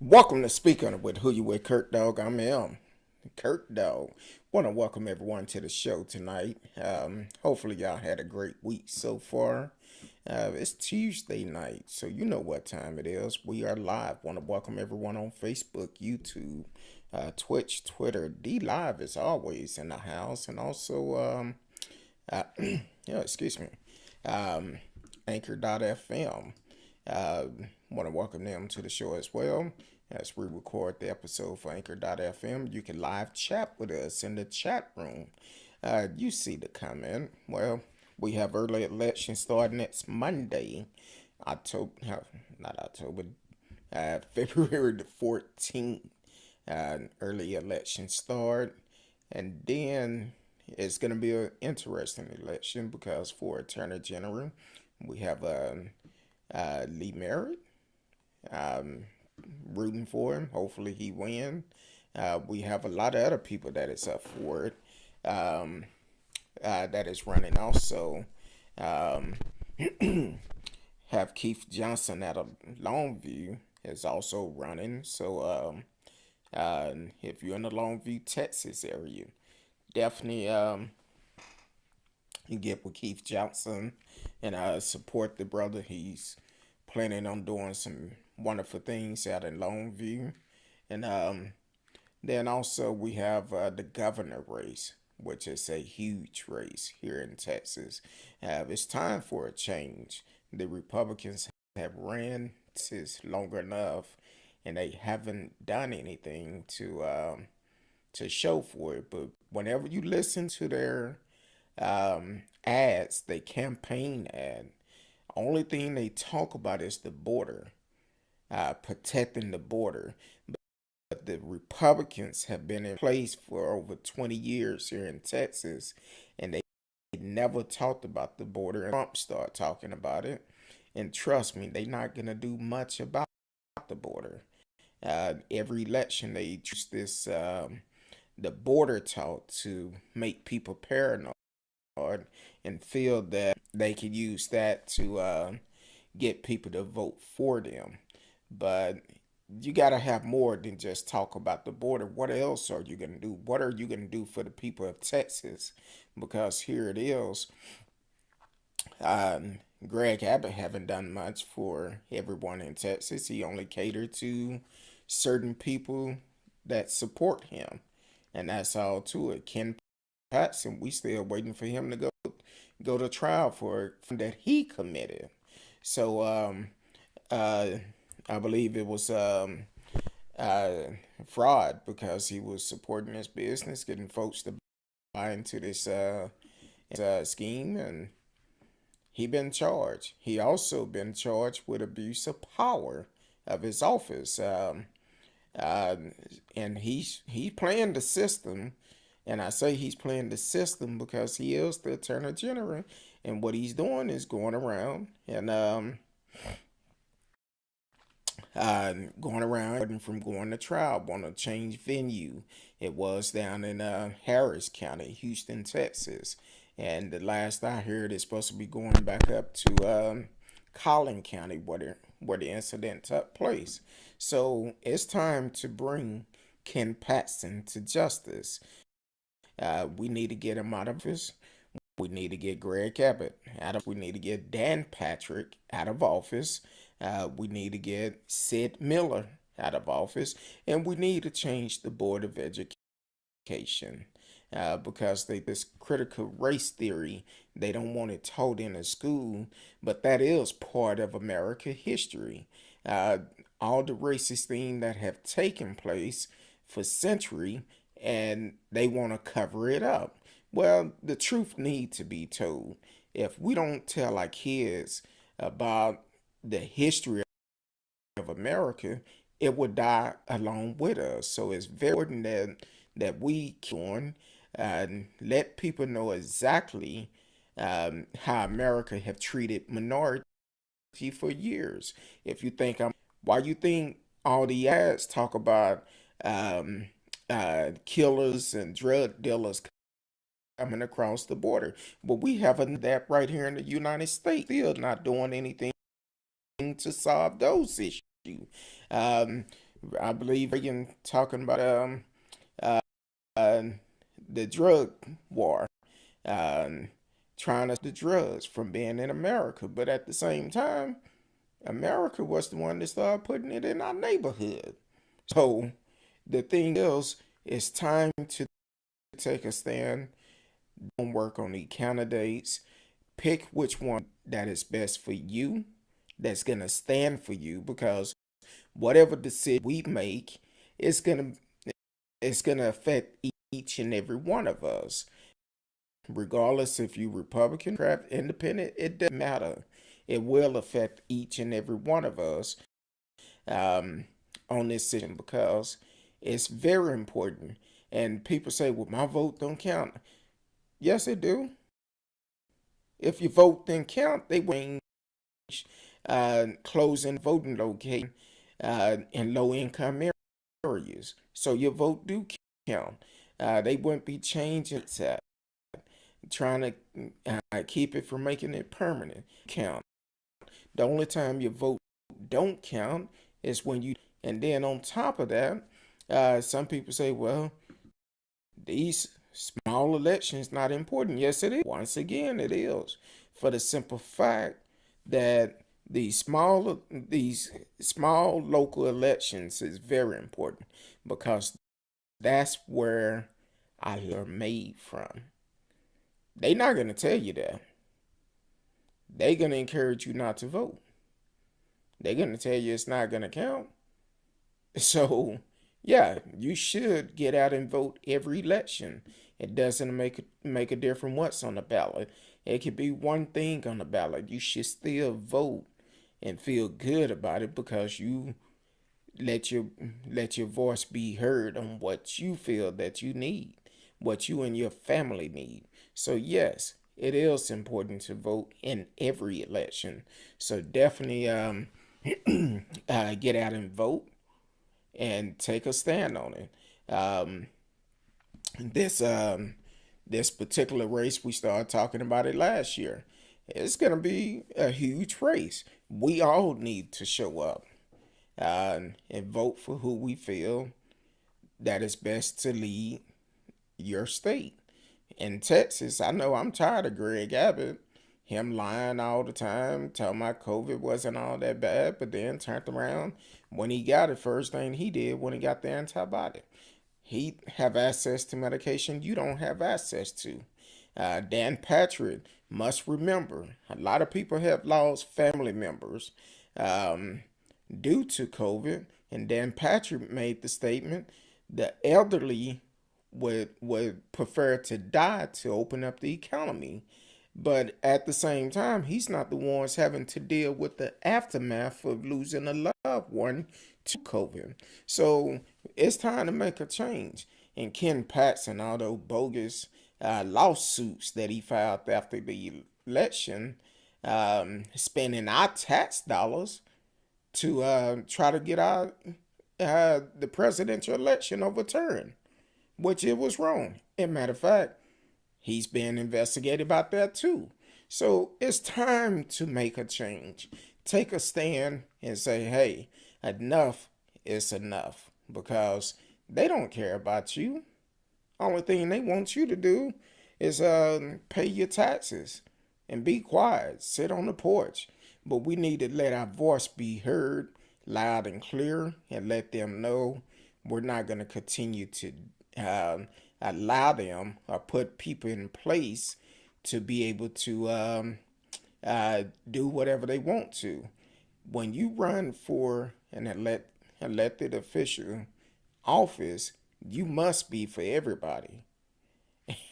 Welcome to Speak On It with Who You With CurtDog. I'm CurtDog. Want to welcome everyone to the show tonight. Hopefully y'all had a great week so far. It's Tuesday night, so you know what time it is. We are live. Want to welcome everyone on Facebook, YouTube, Twitch, Twitter. D Live is always in the house, and also excuse me, um, Anchor.fm. Uh, Want to welcome them to the show as well. As we record the episode for Anchor.fm, you can live chat with us in the chat room. You see the comment. Well, we have early election starting next Monday, October, not October, February the 14th. Early election start, and then it's going to be an interesting election because for Attorney General, we have Lee Merritt. Um, Rooting for him. Hopefully he win. We have a lot of other people that is up for it. Um, that is running also. Um, have Keith Johnson out of Longview is also running. So if you're in the Longview, Texas area, definitely you get with Keith Johnson and support the brother. He's planning on doing some wonderful things out in Longview. And then also we have the governor race, which is a huge race here in Texas. It's time for a change. The Republicans have ran this long enough, and they haven't done anything to show for it. But whenever you listen to their ads, they campaign ad, only thing they talk about is the border, protecting the border. But the Republicans have been in place for over 20 years here in Texas, and they never talked about the border. And Trump started talking about it, and trust me, they're not gonna do much about the border. Every election they use this the border talk to make people paranoid and feel that they could use that to get people to vote for them. But you got to have more than just talk about the border. What else are you going to do? What are you going to do for the people of Texas? Because here it is. Um, Greg Abbott haven't done much for everyone in Texas. He only catered to certain people that support him. And that's all to it. Ken Patson, we still waiting for him to go to trial for that he committed. So uh, I believe it was uh, fraud because he was supporting this business, getting folks to buy into this scheme, and he been charged. He also been charged with abuse of power of his office, uh, and he's playing the system. And I say he's playing the system because he is the attorney general, and what he's doing is going around and going around from going to trial, want to change venue. It was down in Harris County, Houston, Texas, and the last I heard, it's supposed to be going back up to Collin County where the incident took place. So it's time to bring Ken Paxton to justice. We need to get him out of office. We need to get Greg Abbott out of. We need to get Dan Patrick out of office. We need to get Sid Miller out of office, and we need to change the Board of Education because this critical race theory, they don't want it taught in a school, but that is part of America history. Uh, all the racist things that have taken place for century, and they want to cover it up. Well, the truth needs to be told. If we don't tell our kids about the history of America, it would die along with us. So it's very important that we can and let people know exactly how America have treated minority for years. If you think why you think all the ads talk about um, killers and drug dealers coming across the border? But we have that right here in the United States, still not doing anything to solve those issues. Um, I believe Reagan talking about uh, uh, the drug war, um, trying to stop the drugs from being in America. But at the same time, America was the one that started putting it in our neighborhood. So the thing is, it's time to take a stand. Don't work on the candidates. Pick which one that is best for you, that's gonna stand for you, because whatever decision we make, it's gonna it's gonna affect each and every one of us, regardless if you Republican, Democrat, Independent. It doesn't matter. It will affect each and every one of us um, on this situation, because it's very important. And people say, "Well, my vote don't count." Yes, it do. If your vote didn't count, they would change closing voting location in low income areas. So your vote do count. They wouldn't be changing that, trying to keep it from making it permanent. Count. The only time your vote don't count is when you. And then on top of that, some people say, well, these small elections not important. Yes, it is. Once again, it is, for the simple fact that these small local elections is very important, because that's where are made from. They not gonna tell you that. They gonna encourage you not to vote. They gonna tell you it's not gonna count. So yeah, you should get out and vote every election. It doesn't make a difference what's on the ballot. It could be one thing on the ballot. You should still vote and feel good about it, because you let your let your voice be heard on what you feel that you need, what you and your family need. So yes, it is important to vote in every election. So definitely get out and vote and take a stand on it. This this particular race, we started talking about it last year. It's gonna be a huge race. We all need to show up and vote for who we feel that is best to lead your state. In Texas, I know I'm tired of Greg Abbott. Him lying all the time, telling my COVID wasn't all that bad, but then turned around when he got it. First thing he did when he got the antibiotic, he have access to medication you don't have access to. Dan Patrick must remember, a lot of people have lost family members um, due to COVID, and Dan Patrick made the statement: the elderly would prefer to die to open up the economy. But at the same time, he's not the ones having to deal with the aftermath of losing a loved one to COVID. So it's time to make a change. And Ken Paxton, all those bogus lawsuits that he filed after the election, spending our tax dollars to try to get our the presidential election overturned, which it was wrong. As a matter of fact, he's being investigated about that too. So it's time to make a change. Take a stand and say, hey, enough is enough, because they don't care about you. Only thing they want you to do is pay your taxes and be quiet, sit on the porch. But we need to let our voice be heard loud and clear, and let them know we're not going to continue to allow them or put people in place to be able to do whatever they want to. When you run for an elected official office, you must be for everybody,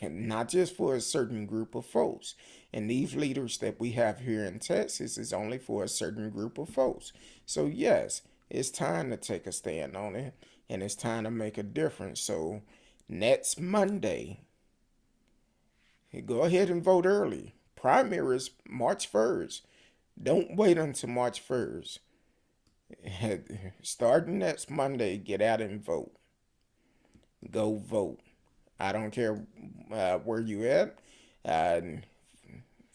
and not just for a certain group of folks. And these leaders that we have here in Texas is only for a certain group of folks. So yes, it's time to take a stand on it, and it's time to make a difference. So next Monday, go ahead and vote early. Primaries March 1st. Don't wait until March 1st. Starting next Monday, get out and vote. Go vote. I don't care where you at. Uh,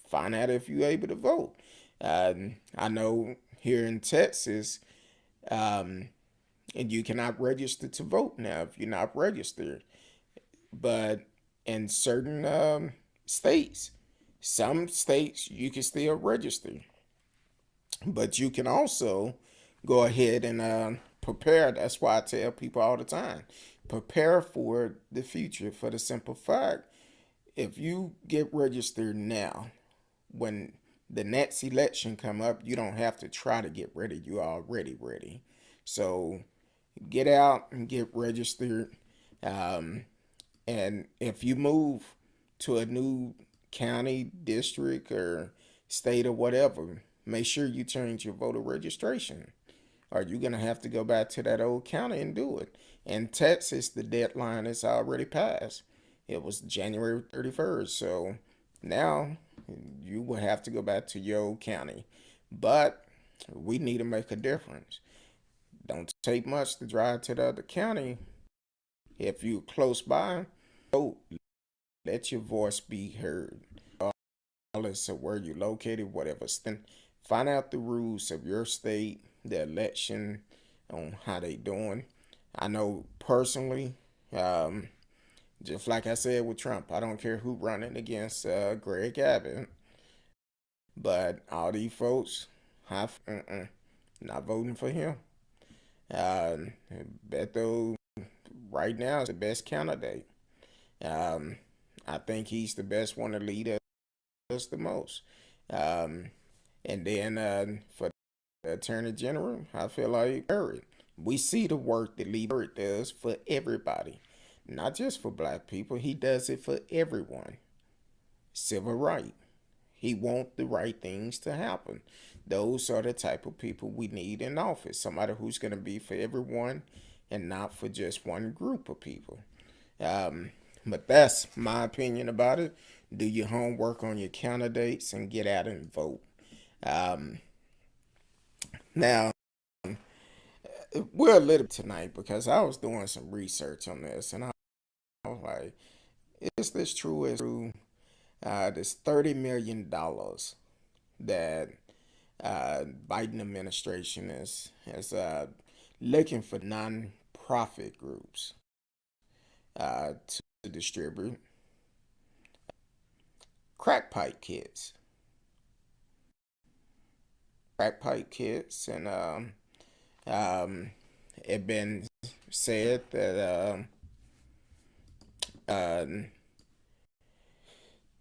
Find out if you're able to vote. I know here in Texas, um, and you cannot register to vote now if you're not registered. But in certain states, some states you can still register, but you can also go ahead and prepare. That's why I tell people all the time, prepare for the future. For the simple fact, if you get registered now, when the next election come up, you don't have to try to get ready. You're already ready. So get out and get registered. Um, and if you move to a new county, district, or state or whatever, make sure you change your voter registration. Or you're going to have to go back to that old county and do it. In Texas, the deadline is already passed. It was January 31st. So now you will have to go back to your old county. But we need to make a difference. Don't take much to drive to the other county. If you're close by, vote. Let your voice be heard. Regardless of where you're located, whatever. Find out the rules of your state, the election, on how they doing. I know personally, um, just like I said with Trump, I don't care who running against Greg Abbott, but all these folks, not voting for him. Uh, Beto right now is the best candidate. Um, I think he's the best one to lead us the most. Um, and then for the Attorney General, I feel like Barrett. We see the work that Lee Barrett does for everybody, not just for black people. He does it for everyone. Civil right. He wants the right things to happen. Those are the type of people we need in office. Somebody who's going to be for everyone and not for just one group of people. Um, but that's my opinion about it. Do your homework on your candidates and get out and vote. Um, Now, we're a little tonight because I was doing some research on this and I was like, is this true? Is true? This $30 million that Biden administration is looking for non-profit groups to distribute crack pipe kits, and um, it been said that uh,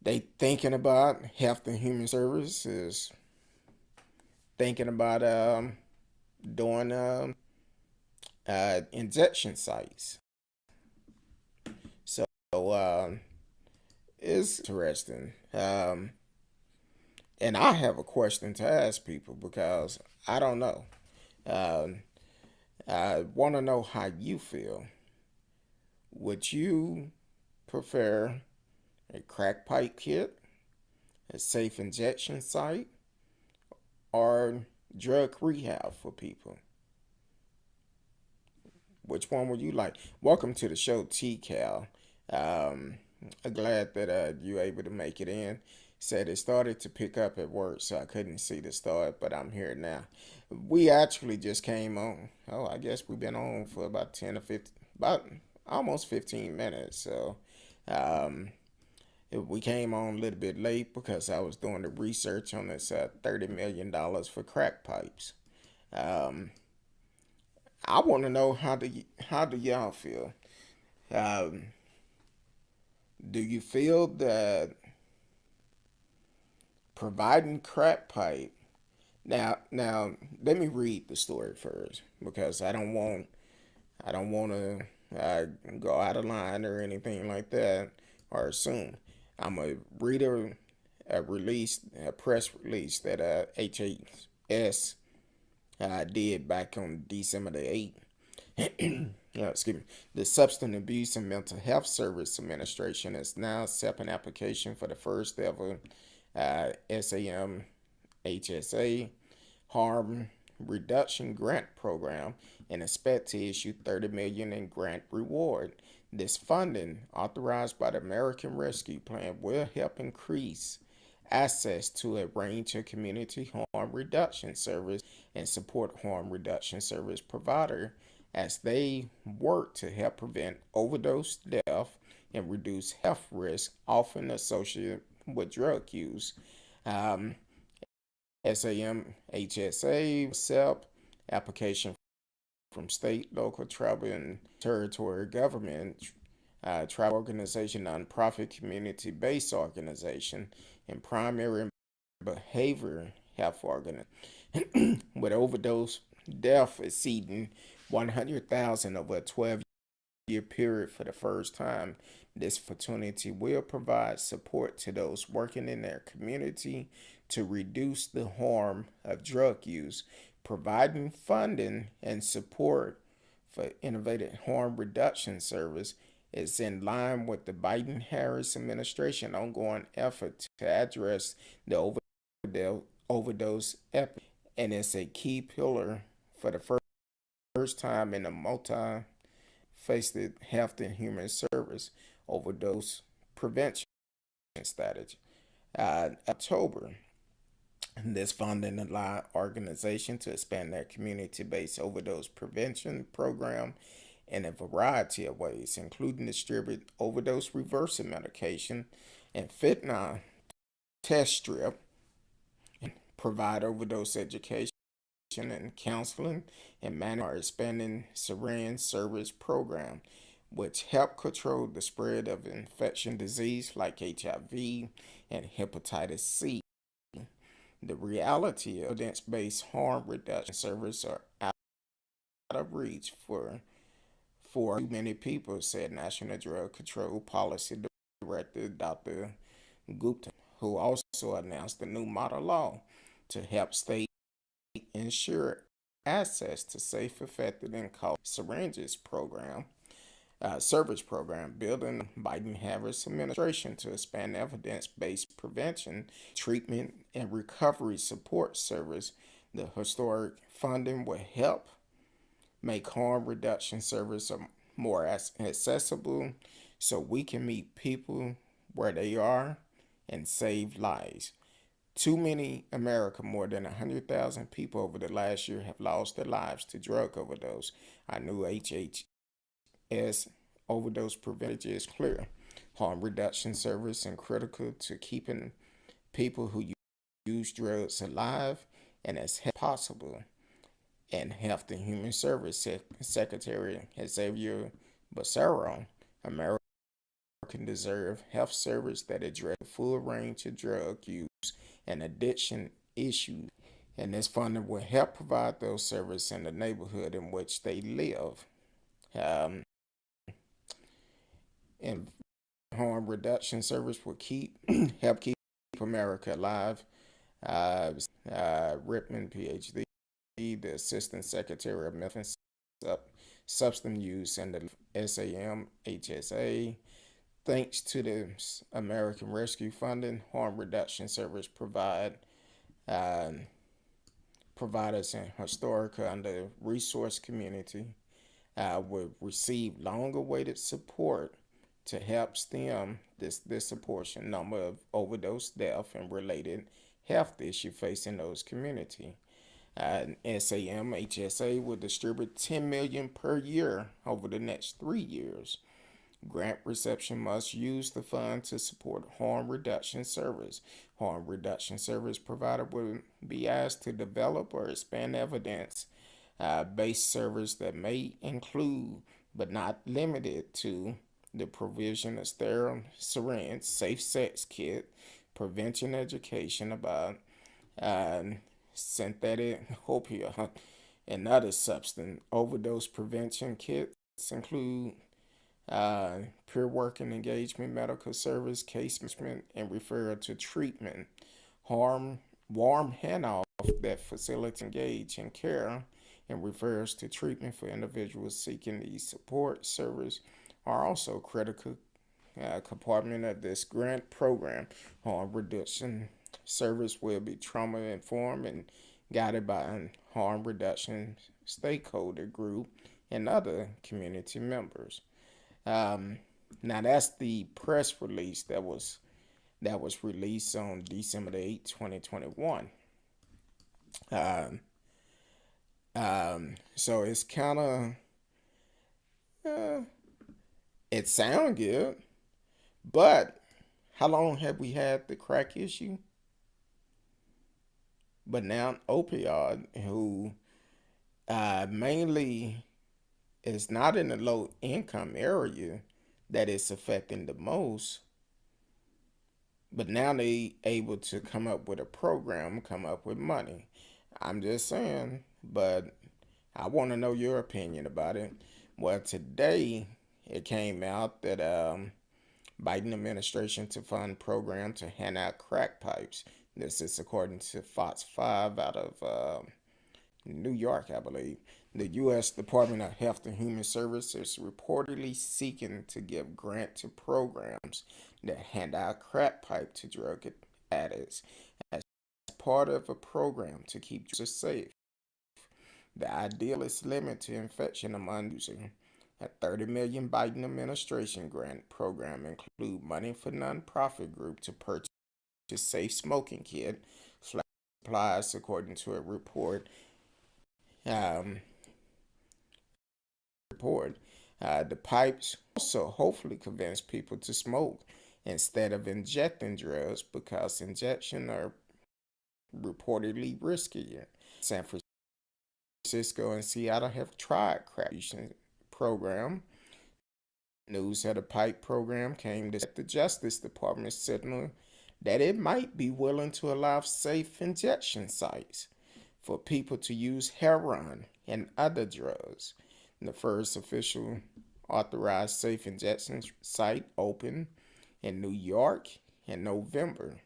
they thinking about Health and Human Services thinking about doing injection sites. So it's interesting. And I have a question to ask people because I don't know. Um, I want to know how you feel. Would you prefer a crack pipe kit, a safe injection site, or drug rehab for people? Which one would you like? Welcome to the show, T Cal. Um, I'm glad that you were able to make it in. Said it started to pick up at work, so I couldn't see the start, but I'm here now. We actually just came on. Oh, I guess we've been on for about 10 or 15, about almost 15 minutes. So um, we came on a little bit late because I was doing the research on this $30 million for crack pipes. Um, I want to know how do y'all feel? Um, do you feel that providing crack pipe now let me read the story first because I don't want to go out of line or anything like that or assume. I'm a read a press release that HHS did back on December the 8th. Excuse me. The Substance Abuse and Mental Health Service Administration is now accepting application for the first ever SAM HSA harm reduction grant program and expect to issue 30 million dollars in grant reward. This funding, authorized by the American Rescue Plan, will help increase access to a range of community harm reduction service and support harm reduction service provider as they work to help prevent overdose death and reduce health risks often associated with drug use. Um, SAM, HSA, SEP, application from state, local, tribal, and territory government, tribal organization, nonprofit, community-based organization, and primary behavior health organization with overdose death exceeding 100,000 over a 12-year period for the first time. This opportunity will provide support to those working in their community to reduce the harm of drug use, providing funding and support for innovative harm reduction service is in line with the Biden-Harris administration ongoing effort to address the overdose epidemic, and it's a key pillar for the first time in a multi-faceted health and human service overdose prevention strategy. October, this funding allowed organizations to expand their community-based overdose prevention program in a variety of ways, including distribute overdose reversal medication and fentanyl test strip, provide overdose education and counseling, and manage our expanding syringe service program, which help control the spread of infection disease like HIV and hepatitis C. The reality of evidence-based harm reduction services are out of reach for too many people, said National Drug Control Policy Director Dr. Gupta, who also announced the new model law to help states ensure access to safe, effective, and cost syringes program. Service program building Biden-Harris administration to expand evidence-based prevention, treatment, and recovery support service. The historic funding will help make harm reduction service more accessible so we can meet people where they are and save lives. Too many America, more than 100,000 people over the last year have lost their lives to drug overdose. Our new HHS overdose prevention is clear. Harm reduction service and critical to keeping people who use drugs alive and as possible. And Health and Human Service Secretary Xavier Becerra, American deserve health service that address the full range of drug use and addiction issues. And this funding will help provide those services in the neighborhood in which they live. Um, and harm reduction service will help keep America alive. Rittman, PhD, the Assistant Secretary of Methamphetamine Substance Use and the SAM, HSA. Thanks to the American Rescue Funding, harm reduction service uh, providers in historical under resource community will receive long-awaited support to help stem this disproportionate number of overdose death and related health issue facing those community. SAM HSA will distribute $10 million per year over the next 3 years. Grant reception must use the fund to support harm reduction service. Harm reduction service provider will be asked to develop or expand evidence based service that may include, but not limited to, the provision of sterile syringe, safe sex kit, prevention education about synthetic opioid and other substance overdose prevention kits include peer work and engagement, medical service, case management, and referral to treatment. Warm handoff that facilitates engage in care and refers to treatment for individuals seeking these support service are also critical compartment of this grant program. Harm reduction service will be trauma informed and guided by a harm reduction stakeholder group and other community members. Now that's the press release that was released on December 8, 2021. So it's kind of Uh, it sound good, but how long have we had the crack issue? But now opioid, who mainly is not in the low income area that it's affecting the most, but now they able to come up with a program, come up with money. I'm just saying, but I want to know your opinion about it. Well, today it came out that Biden administration to fund program to hand out crack pipes. This is according to Fox 5 out of New York, I believe. The U.S. Department of Health and Human Services reportedly seeking to give grant to programs that hand out crack pipe to drug addicts as part of a program to keep users safe. The ideal is limit to infection among users. A 30 million Biden administration grant program include money for nonprofit group to purchase safe smoking kit supplies, according to a report. Um, the pipes also hopefully convince people to smoke instead of injecting drugs because injection are reportedly riskier. San Francisco and Seattle have tried crack program. News of the pipe program came to the Justice Department signal that it might be willing to allow safe injection sites for people to use heroin and other drugs. The first official authorized safe injection site opened in New York in November.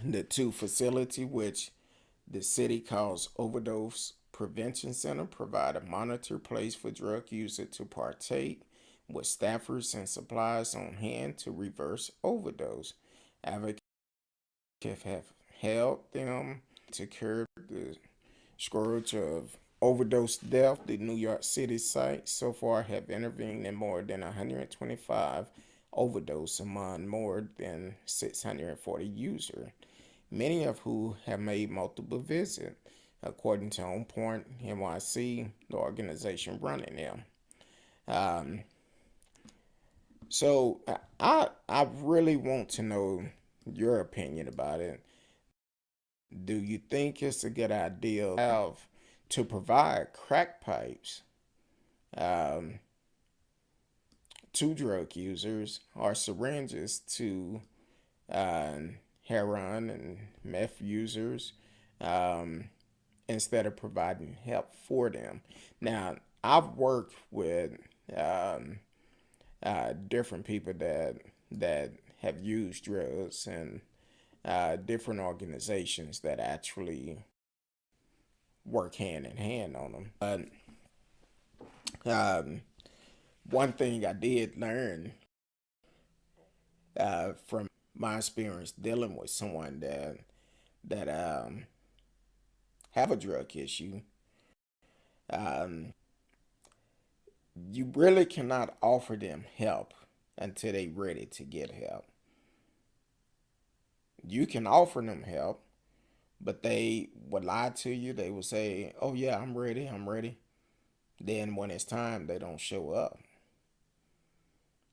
The two facilities, which the city calls Overdose Prevention Center, provide a monitor place for drug users to partake with staffers and supplies on hand to reverse overdose. Advocates have helped them to curb the scourge of overdose death. The New York City site so far have intervened in more than 125 overdose among more than 640 users, many of who have made multiple visits, according to On Point NYC, the organization running them. Um, so I really want to know your opinion about it. Do you think it's a good idea to provide crack pipes um, to drug users or syringes to heroin and meth users um, instead of providing help for them? Now, I've worked with um, different people that have used drugs and different organizations that actually work hand in hand on them. But one thing I did learn from my experience dealing with someone that have a drug issue, um, you really cannot offer them help until they're ready to get help. You can offer them help, but they would lie to you. They will say, "Oh yeah, I'm ready. I'm ready." Then when it's time, they don't show up.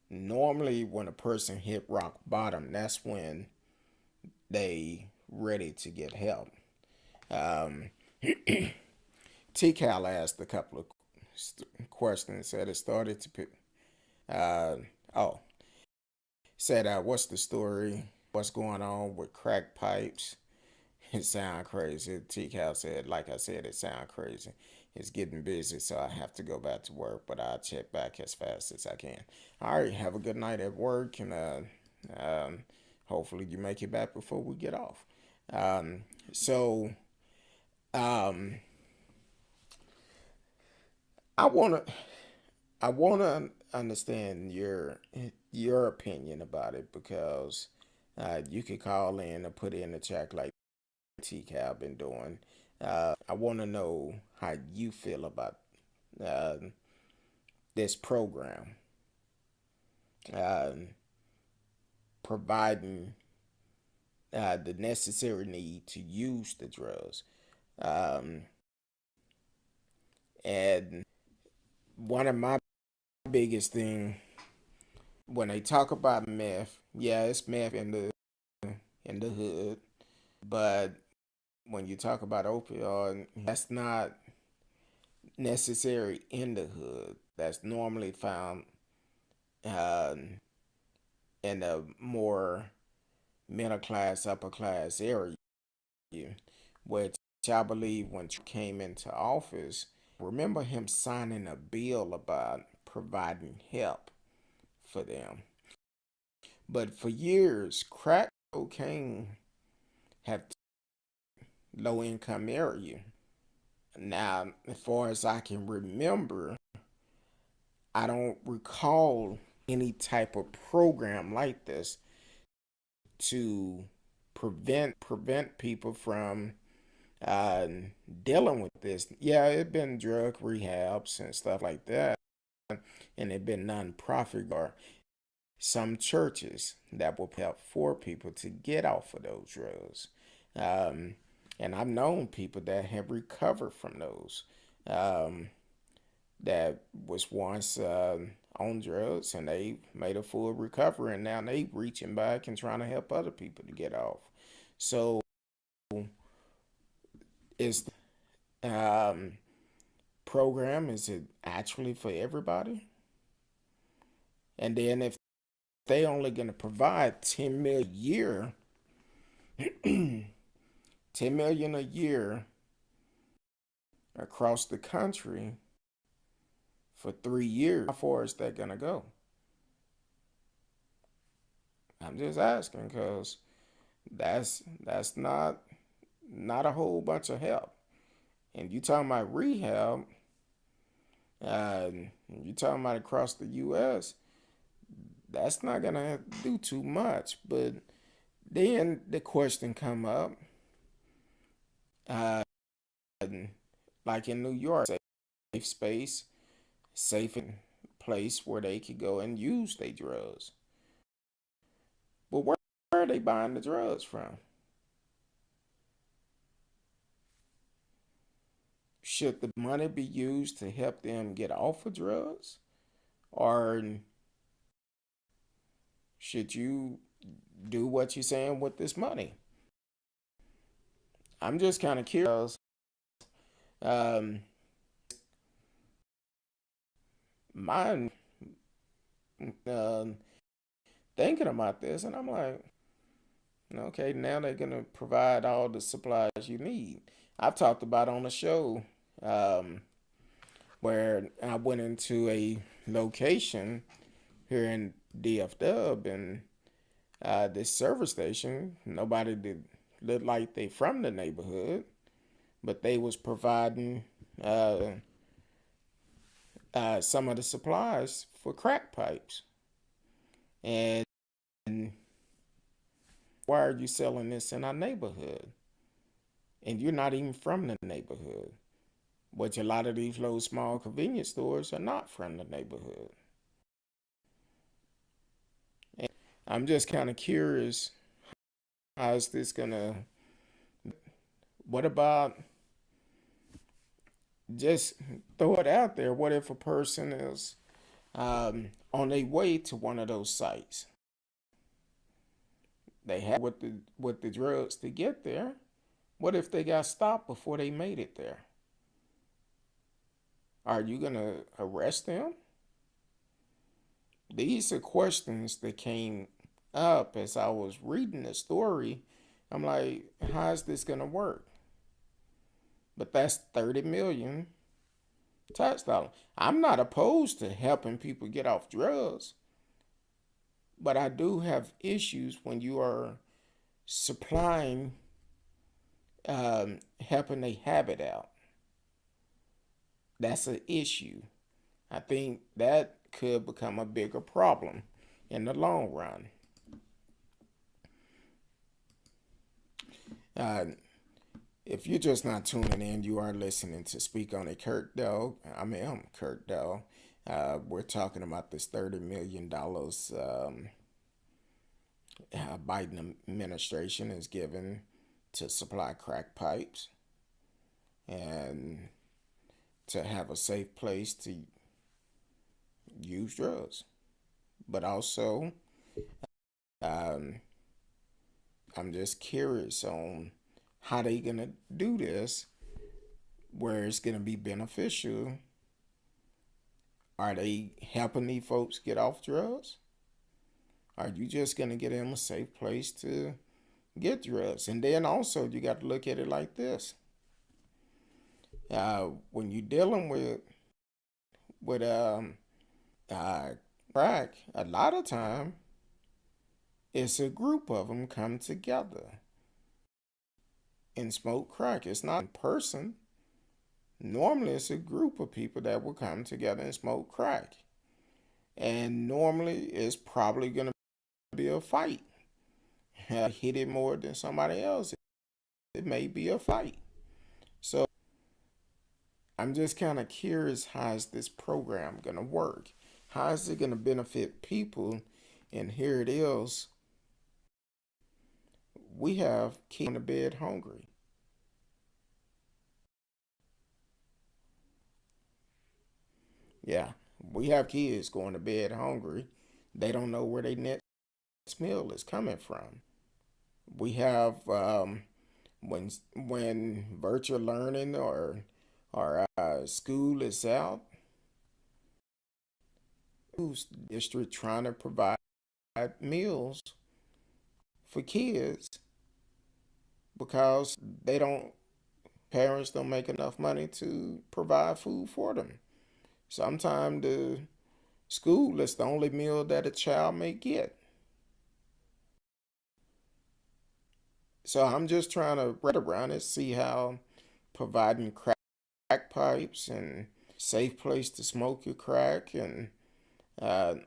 Normally, when a person hit rock bottom, that's when they ready to get help. Um, T-Cal asked a couple of questions. Said it started to pick. Uh, oh, said, "What's the story? What's going on with crack pipes?" It sound crazy. T-Cal said, "Like I said, it sound crazy. It's getting busy, so I have to go back to work, but I'll check back as fast as I can." All right, have a good night at work, and um, hopefully you make it back before we get off. Um, so um, I wanna I wanna understand your opinion about it because you could call in or put in the chat like T-Cal been doing. I want to know how you feel about uh, this program, uh, providing the necessary need to use the drugs. Um, and one of my biggest thing when they talk about meth, yeah, it's meth in the hood, but when you talk about opioid, that's not necessary in the hood. That's normally found uh, in the more middle class, upper class area, which I believe when Trump came into office, remember him signing a bill about providing help for them. But for years, crack cocaine have low income area. Now, as far as I can remember, I don't recall any type of program like this to prevent people from uh, dealing with this. Yeah, it been drug rehabs and stuff like that, and it been nonprofit or some churches that will help for people to get off of those drugs. Um, and I've known people that have recovered from those. Um, that was once on drugs and they made a full recovery and now they reaching back and trying to help other people to get off. So is um, program, is it actually for everybody? And then if they only going to provide 10 million a year, 10 million a year across the country for 3 years, how far is that going to go? I'm just asking because that's not a whole bunch of help. And you talking about rehab, you talking about across the U.S., that's not gonna do too much. But then the question come up, uh, like in New York, safe space, safe place where they could go and use their drugs. But where are they buying the drugs from? Should the money be used to help them get off of drugs? Or should you do what you're saying with this money? I'm just kind of curious. Um, my uh, thinking about this, and I'm like, okay, now they're gonna provide all the supplies you need. I've talked about on the show um, where I went into a location here in DFW and this service station, nobody did look like they from the neighborhood, but they was providing uh, some of the supplies for crack pipes. And why are you selling this in our neighborhood? And you're not even from the neighborhood. Which a lot of these little small convenience stores are not from the neighborhood. And I'm just kind of curious, how is this gonna, what about, just throw it out there, what if a person is on their way to one of those sites? They had with the drugs to get there. What if they got stopped before they made it there? Are you gonna arrest them? These are questions that came up as I was reading the story. I'm like, how is this gonna work? But that's 30 million tax dollars. I'm not opposed to helping people get off drugs, but I do have issues when you are supplying, helping a habit out. That's an issue. I think that could become a bigger problem in the long run. Uh, if you're just not tuning in, you are listening to Speak on a CurtDog. I'm CurtDog. We're talking about this $30 million Biden administration is given to supply crack pipes and to have a safe place to use drugs. But also, um, I'm just curious on how they gonna do this, where it's gonna be beneficial. Are they helping these folks get off drugs? Are you just gonna get them a safe place to get drugs? And then also you got to look at it like this: when you're dealing with uh, crack, a lot of time it's a group of them come together and smoke crack. It's not in person. Normally, it's a group of people that will come together and smoke crack. And normally, it's probably going to be a fight. Hit it more than somebody else, it may be a fight. So, I'm just kind of curious, how is this program going to work? How is it going to benefit people? And here it is, we have kids on the bed hungry. Yeah, we have kids going to bed hungry. They don't know where their next meal is coming from. We have when virtual learning or school is out, who's the district trying to provide meals for kids because they don't parents don't make enough money to provide food for them. Sometimes the school is the only meal that a child may get. So I'm just trying to wrap around it, see how providing crack pipes and safe place to smoke your crack and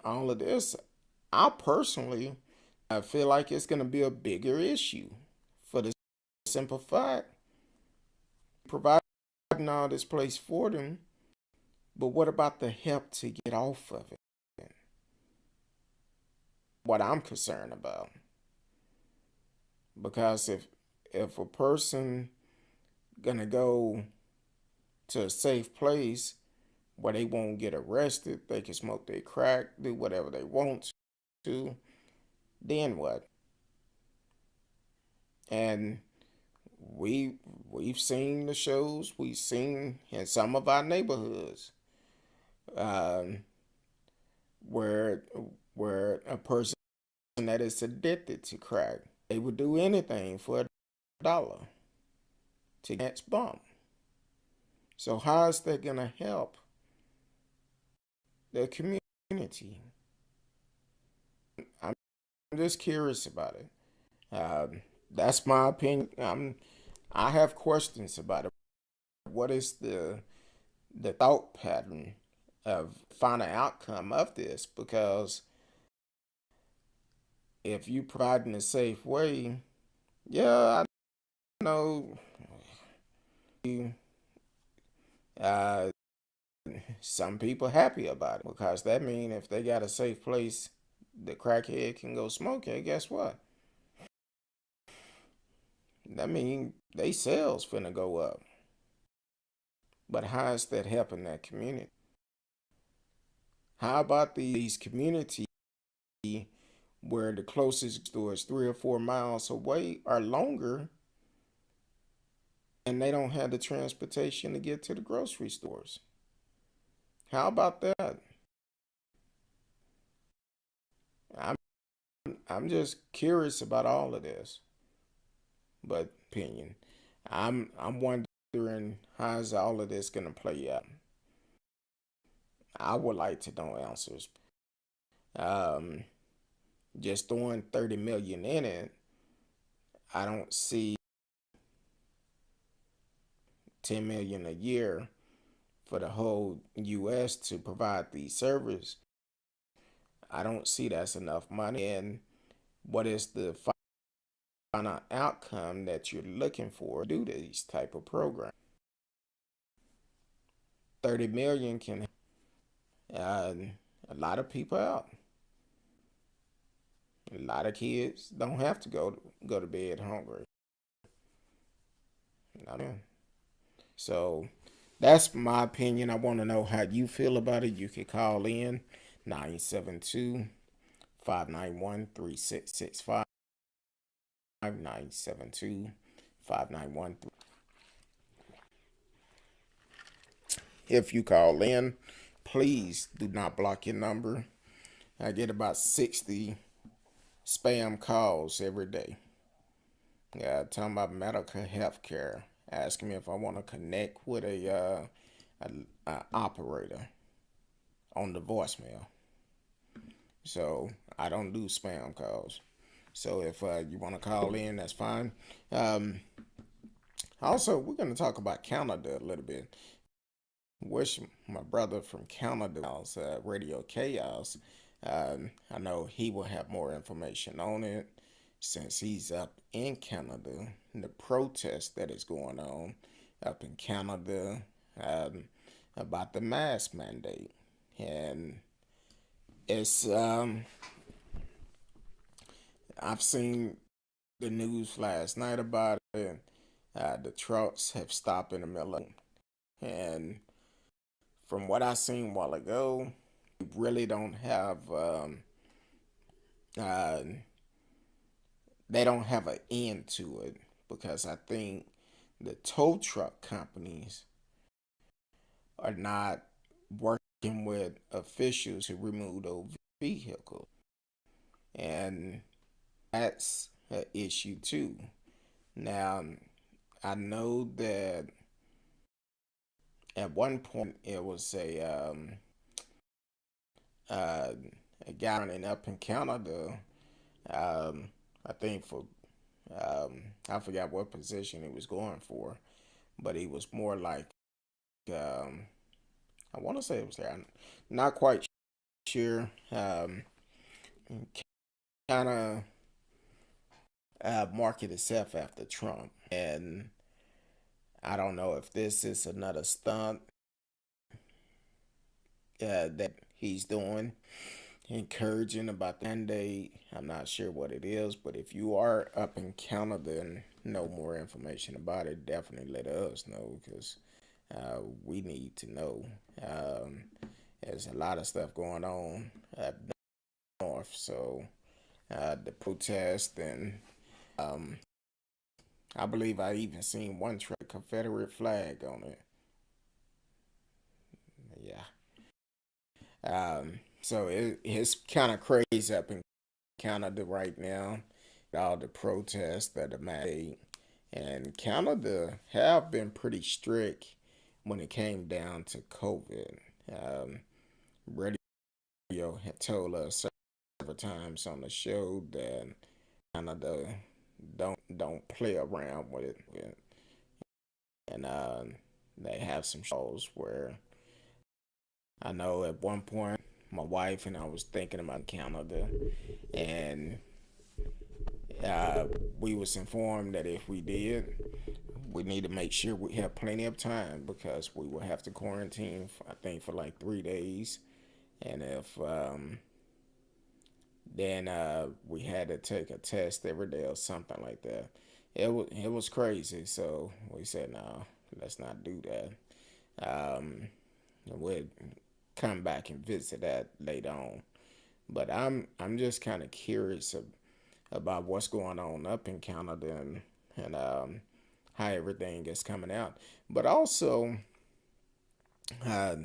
all of this. I personally, I feel like it's going to be a bigger issue for the simple fact providing all this place for them, but what about the help to get off of it? What I'm concerned about, because if a person gonna go to a safe place where they won't get arrested, they can smoke their crack, do whatever they want to, then what? And we've seen the shows, we've seen in some of our neighborhoods, um, where a person that is addicted to crack, they would do anything for $1 to get bump. So how is that gonna help the community? I'm just curious about it. That's my opinion. I have questions about it. What is the thought pattern of final outcome of this? Because if you provide in a safe way, yeah, I know uh, some people happy about it because that means if they got a safe place, the crackhead can go smoke it. Guess what? That means they sales finna go up. But how is that helping that community? How about these communities where the closest store is 3 or 4 miles away or longer, and they don't have the transportation to get to the grocery stores? How about that? I'm I'm just curious about all of this, but opinion. I'm wondering how is all of this gonna play out. I would like to know answers. Um, just throwing 30 million in it, I don't see 10 million a year for the whole US to provide these servers. I don't see that's enough money. And what is the final outcome that you're looking for to do these type of programs? 30 million can uh, a lot of people out. A lot of kids don't have to go to bed hungry. I mean, so that's my opinion. I want to know how you feel about it. You can call in 972 591 3665. 972 591. If you call in, please do not block your number. I get about 60 spam calls every day. Yeah, talking about medical health care, asking me if I want to connect with a operator on the voicemail. So I don't do spam calls. So if you want to call in, that's fine. Um, Also, we're going to talk about Canada a little bit. Wish my brother from Canada, Radio Chaos, I know he will have more information on it since he's up in Canada. And the protest that is going on up in Canada um, about the mask mandate. And it's, I've seen the news last night about it. The trucks have stopped in the middle of, and from what I seen a while ago, we really don't have uh, they don't have an end to it because I think the tow truck companies are not working with officials to remove those vehicles, and that's an issue too. Now, I know that at one point it was uh, a guy running up in Canada. I think for I forgot what position he was going for, but he was more like I want to say it was there. I'm not quite sure. Kind of market itself after Trump, and I don't know if this is another stunt that he's doing, encouraging about the mandate. I'm not sure what it is, but if you are up in Canada and know more information about it, definitely let us know because we need to know. There's a lot of stuff going on up north, so the protest and um, I believe I even seen one Confederate flag on it. Yeah. So it's kind of crazy up in Canada right now. All the protests that are made, and Canada have been pretty strict when it came down to COVID. Um, Radio had told us several times on the show that Canada don't play around with it, and they have some shows where I know at one point my wife and I was thinking about Canada, and uh, we was informed that if we did, we need to make sure we have plenty of time because we will have to quarantine, I think, for like 3 days, and if then we had to take a test every day or something like that. It was crazy, so we said no, let's not do that. We'll come back and visit that later on. But I'm just kind of curious about what's going on up in Canada and how everything is coming out. But also, uh,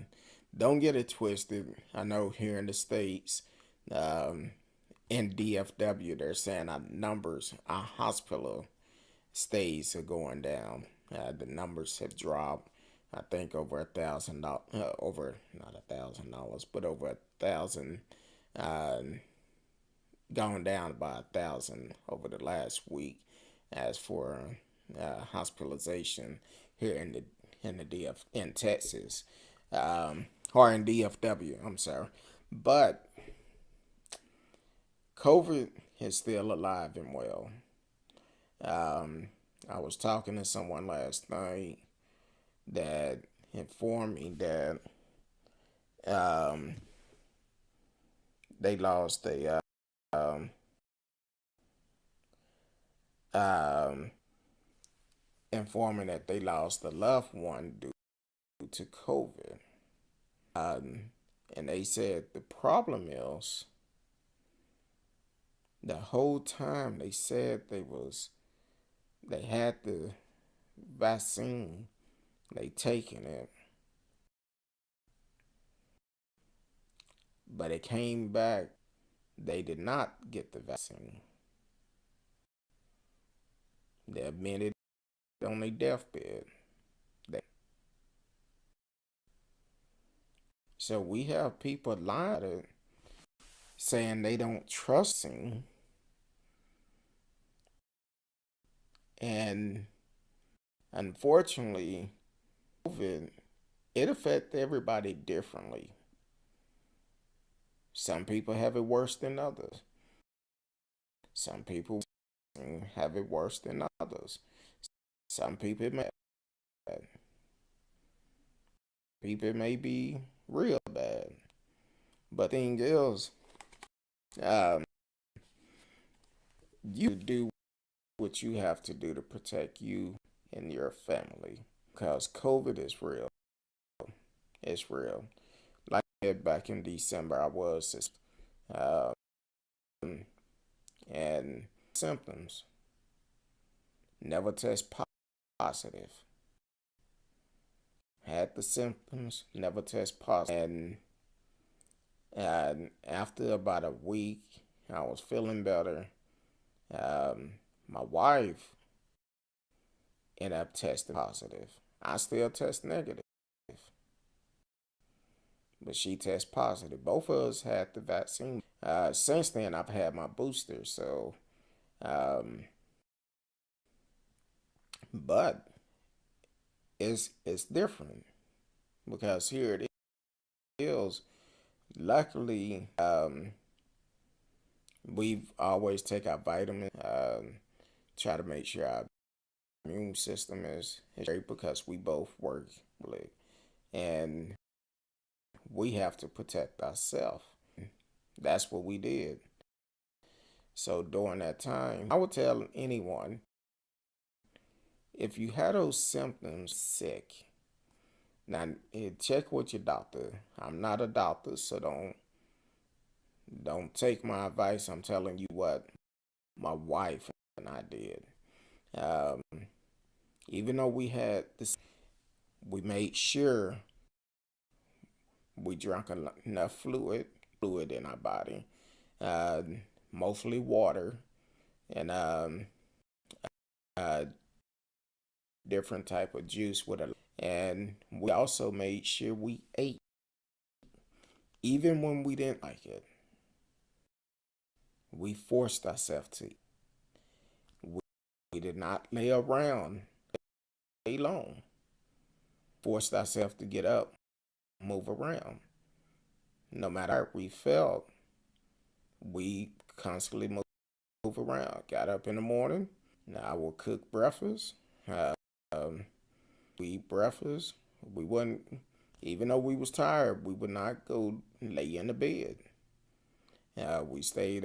don't get it twisted. I know here in the States, um, in DFW, they're saying our numbers, our hospital stays are going down. The numbers have dropped. I think over $1,000, over not $1,000, but over 1,000, uh, gone down by 1,000 over the last week. As for hospitalization here in the DF in Texas, or in DFW, I'm sorry, but COVID is still alive and well. Um, I was talking to someone last night that informed me that um, they lost a um, um, informing that they lost a loved one due to COVID. Um, And they said the problem is the whole time they said they had the vaccine, they taking it, but it came back they did not get the vaccine. They admitted on their deathbed. They, so we have people lying, saying they don't trust him, and unfortunately, COVID, it affects everybody differently. Some people have it worse than others. Some people have it worse than others. Some people may be real bad. But the thing is, um, you do what you have to do to protect you and your family. Because COVID is real. It's real. Like I said back in December, I was um, and symptoms never test positive. Had the symptoms, never test positive, and after about a week, I was feeling better. Um, my wife ended up testing positive. I still test negative, but she tests positive. Both of us had the vaccine. Since then, I've had my booster. So, um, but it's different because here it is. Luckily, we've always take our vitamins. Try to make sure our immune system is great because we both work really, and we have to protect ourselves. That's what we did. So during that time, I would tell anyone if you had those symptoms, sick. Now check with your doctor. I'm not a doctor, so don't take my advice. I'm telling you what my wife and I did. Um, even though we had this, we made sure we drank enough fluid in our body, uh, mostly water, and uh, different type of juice with a. And we also made sure we ate, even when we didn't like it. We forced ourselves to. We, we did not lay around lay long. Forced ourselves to get up, move around. No matter how we felt, we constantly move around. Got up in the morning. Now I will cook breakfast. Um, we eat breakfast. We wouldn't, even though we was tired, we would not go lay in the bed. We stayed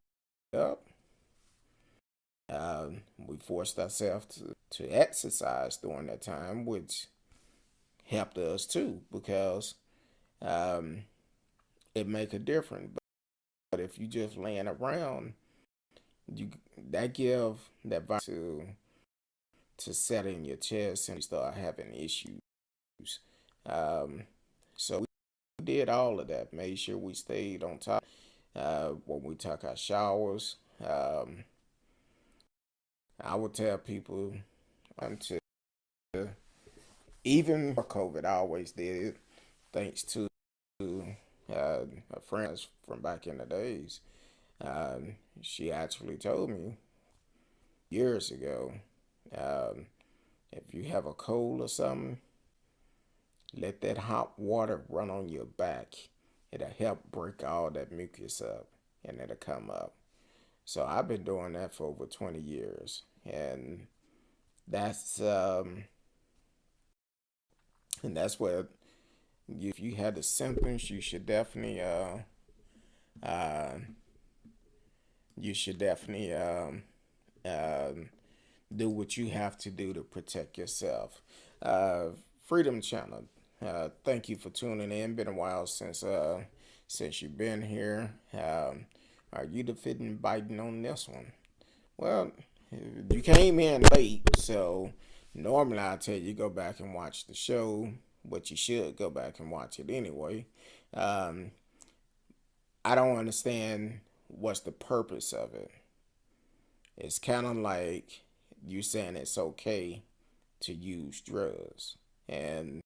up. We forced ourselves to exercise during that time, which helped us too because um, it make a difference. But if you just laying around, you that give that virus to set in your chest and you start having issues. Um, so we did all of that. Made sure we stayed on top when we took our showers. I would tell people to even for COVID, I always did it thanks to a friend from back in the days. She actually told me years ago, um, if you have a cold or something, let that hot water run on your back. It'll help break all that mucus up and it'll come up. So I've been doing that for over 20 years. And that's um and that's where if you had the symptoms, uh you should definitely um do what you have to do to protect yourself. Freedom Channel. Thank you for tuning in. Been a while since since you've been here. Are you defending Biden on this one? Well, you came in late, so normally I tell you go back and watch the show, but you should go back and watch it anyway. Um, I don't understand what's the purpose of it. It's kind of like you saying it's okay to use drugs, and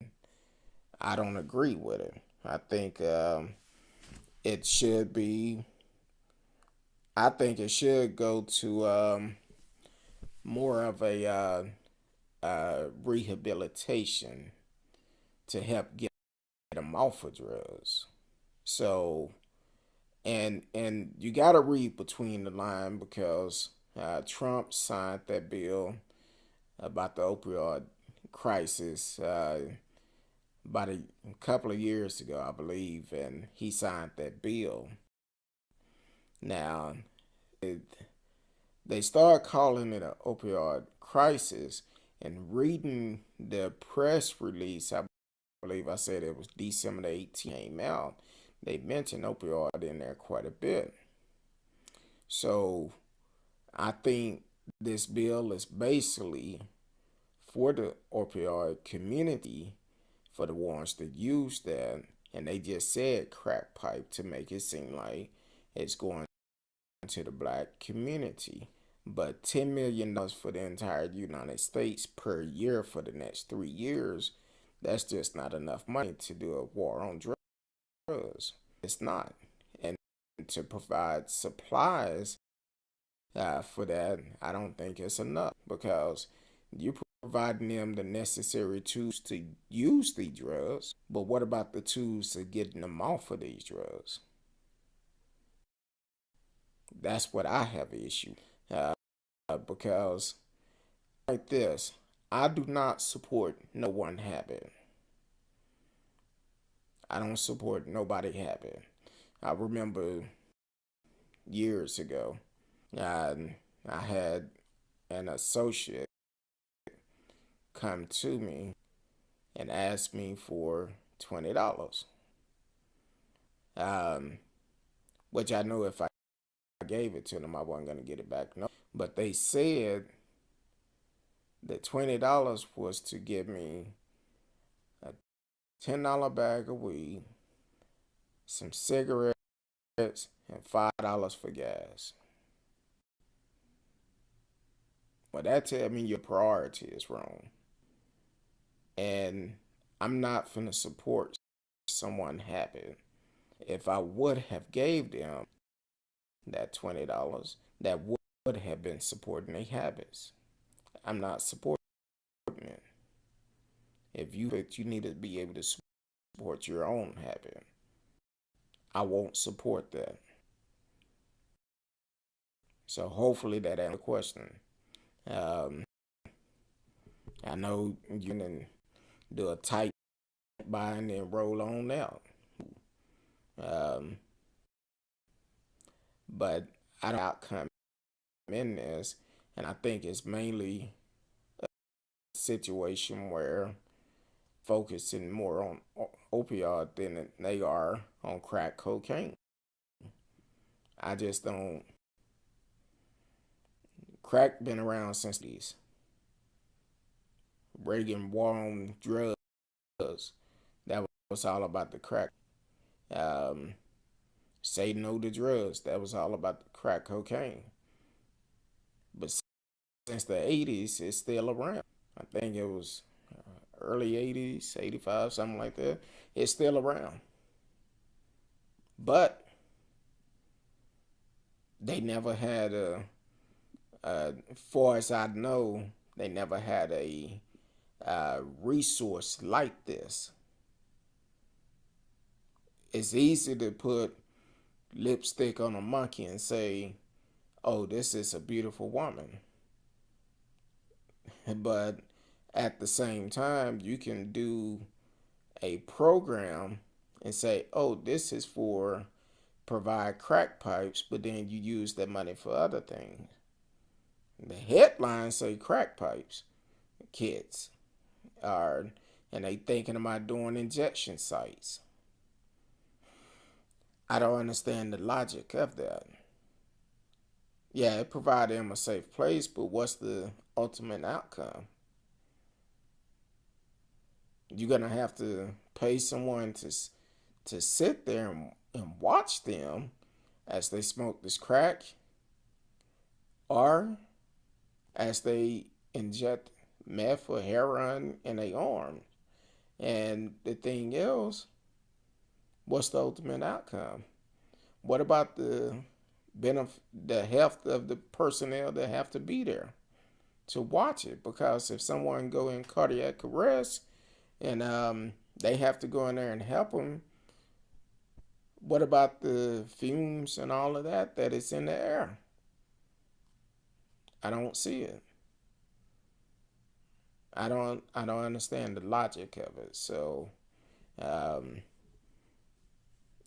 I don't agree with it. I think it should be. I think it should go to more of a rehabilitation to help get them off of drugs. So, and you got to read between the line because Trump signed that bill about the opioid crisis about a couple of years ago, I believe, and he signed that bill. Now, it, they started calling it an opioid crisis, and reading the press release, I believe I said it was December the 18th came out, they mentioned opioid in there quite a bit. So I think this bill is basically for the opioid community, for the ones that use that, and they just said crack pipe to make it seem like it's going to the black community. But $10 million for the entire United States per year for the next 3 years, that's just not enough money to do a war on drugs. It's not. And to provide supplies for that, I don't think it's enough because you providing them the necessary tools to use these drugs, but what about the tools to getting them off of these drugs? That's what I have an issue because like this, I do not support no one habit. I don't support nobody habit. I remember years ago, I had an associate come to me and ask me for $20, um, which I knew if I gave it to them, I wasn't going to get it back. No, but they said that $20 was to give me a $10 bag of weed, some cigarettes, and $5 for gas. Well, that tells me your priority is wrong. And I'm not finna support someone happy. If I would have gave them that $20, that would have been supporting their habits. I'm not supporting it. If you need to be able to support your own habit, I won't support that. So hopefully that answers the question. Um, I know you can do a tight buy and then roll on out. Um, but I don't outcome in this, and I think it's mainly a situation where focusing more on opioid than they are on crack cocaine. I just don't. Crack been around since these. Reagan war on drugs. That was all about the crack. Um, Say no to drugs. That was all about the crack cocaine. But since the 80s, it's still around. I think it was early 80s, 85, something like that. It's still around. But they never had far as I know, they never had a resource like this. It's easy to put lipstick on a monkey and say, oh, this is a beautiful woman. But at the same time, you can do a program and say, oh, this is for provide crack pipes, but then you use that money for other things. The headlines say crack pipes, kids are, and they thinking about doing injection sites. I don't understand the logic of that. Yeah, it provided them a safe place, but what's the ultimate outcome? You're gonna have to pay someone to sit there and watch them as they smoke this crack, or as they inject meth or heroin in their arm. And the thing is, what's the ultimate outcome? What about the health of the personnel that have to be there to watch it? Because if someone go in cardiac arrest and they have to go in there and help them, what about the fumes and all of that is in the air? I don't see it. I don't understand the logic of it. So um,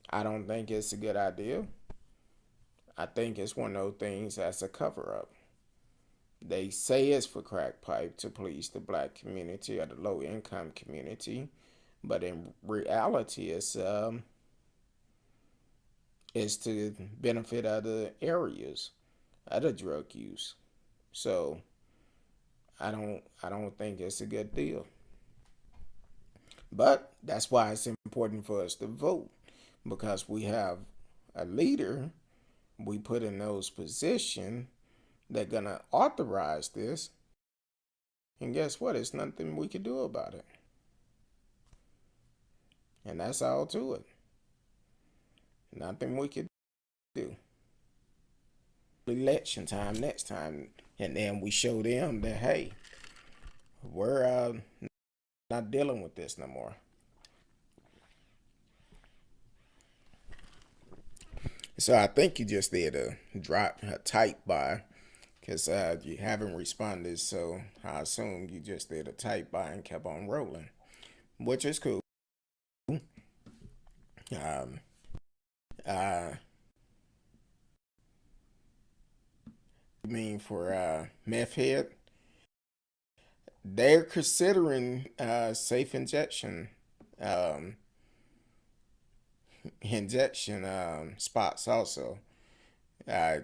I don't think it's a good idea. I think it's one of those things that's a cover up. They say it's for crack pipe to please the black community or the low income community, but in reality, it's to benefit other areas, other drug use. So I don't think it's a good deal. But that's why it's important for us to vote, because we have a leader we put in those positions that gonna authorize this, and guess what? It's nothing we can do about it, and that's all to it. Nothing we can do. Election time next time, and then we show them that hey, we're not dealing with this no more. So I think you just did a drop a type by because you haven't responded. So I assume you just did a type by and kept on rolling, which is cool. Um, uh, I mean for meth head, they're considering safe um, injection spots also. Uh,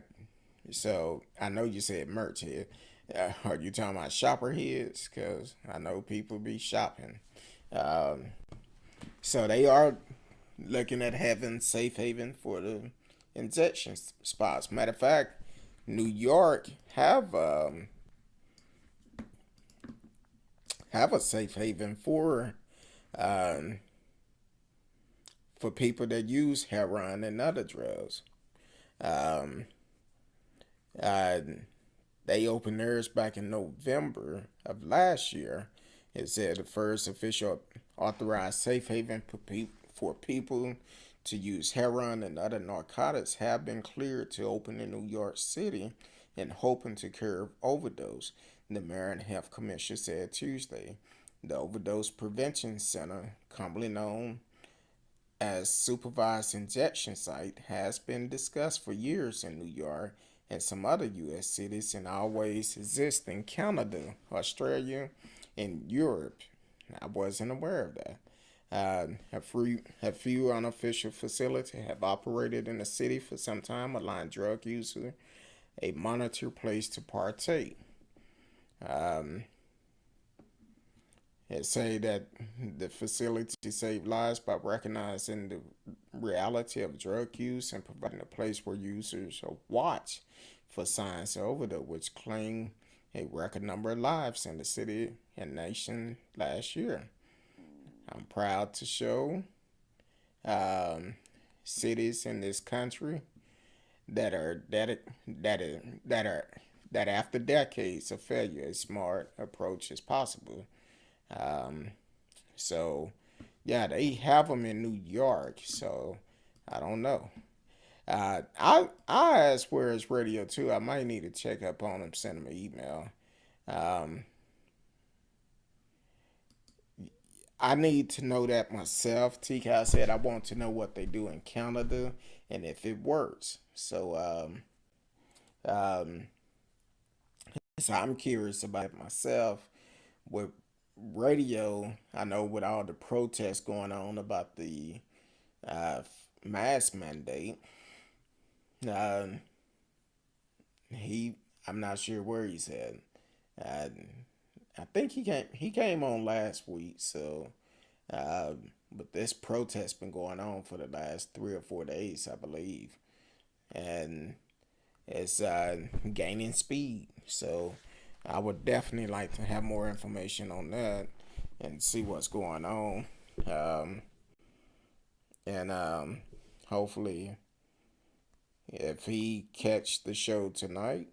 so I know you said merch head. Are you talking about shopper heads? Because I know people be shopping. Um, so they are looking at having safe haven for the injection spots. Matter of fact, New York have a safe haven um, for people that use heroin and other drugs. Um, uh, they opened theirs back in November of last year. It said the first official authorized safe haven for people to use heroin and other narcotics have been cleared to open in New York City and hoping to curb overdose, the Mayor and Health Commissioner said Tuesday. The Overdose Prevention Center, commonly known as supervised injection site, has been discussed for years in New York and some other U.S. cities and always exist in Canada, Australia, and Europe. I wasn't aware of that. A few unofficial facilities have operated in the city for some time, allowing drug users a monitored place to partake. Um, it say that the facility saved lives by recognizing the reality of drug use and providing a place where users are watched for signs of overdose, which claimed a record number of lives in the city and nation last year. I'm proud to show um, cities in this country that are that after decades of failure, a smart approach is possible. Um, so yeah, they have them in New York. So I don't know. I asked where is radio too. I might need to check up on them. Send them an email. Um, I need to know that myself. TK said I want to know what they do in Canada and if it works. Um, so I'm curious about it myself. With radio, I know with all the protests going on about the mask mandate. Um, he, I'm not sure where he's at. Uh, I think he came on last week. So, but this protest been going on for the last 3 or 4 days, I believe, and it's gaining speed. So, I would definitely like to have more information on that and see what's going on. Um, and hopefully, if he catch the show tonight,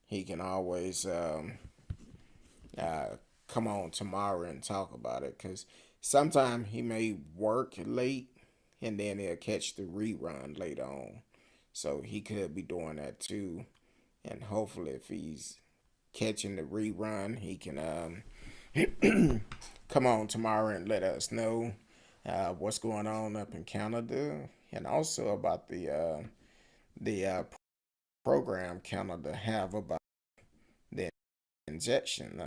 he can always uh, come on tomorrow and talk about it. Cause sometimes he may work late, and then he'll catch the rerun later on. So he could be doing that too. And hopefully, if he's catching the rerun, he can come on tomorrow and let us know what's going on up in Canada, and also about the program Canada have about the injection.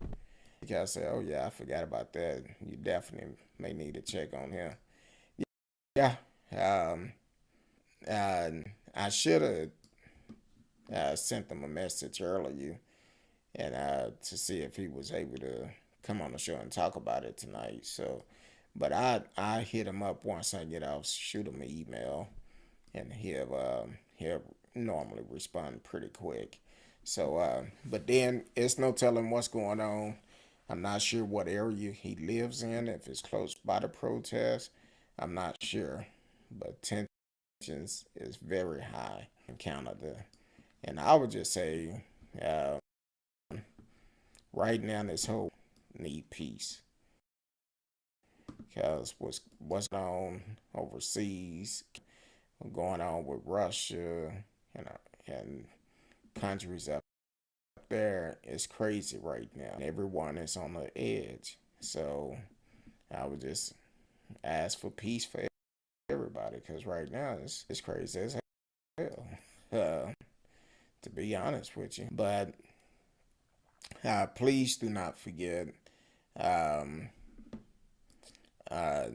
You gotta say, oh yeah, I forgot about that. You definitely may need to check on him. Yeah. Um. Uh, I should have sent him a message earlier and to see if he was able to come on the show and talk about it tonight. So, but I hit him up once I get off, shoot him an email, and he'll normally respond pretty quick. So, but then it's no telling what's going on. I'm not sure what area he lives in, if it's close by the protest. I'm not sure, but tensions is very high in Canada, and I would just say, uh, right now this whole need peace, because what's going on overseas, going on with Russia, and countries up there is crazy right now. Everyone is on the edge. So I would just ask for peace for everybody, because right now it's crazy as hell. To be honest with you, but please do not forget. Um, uh,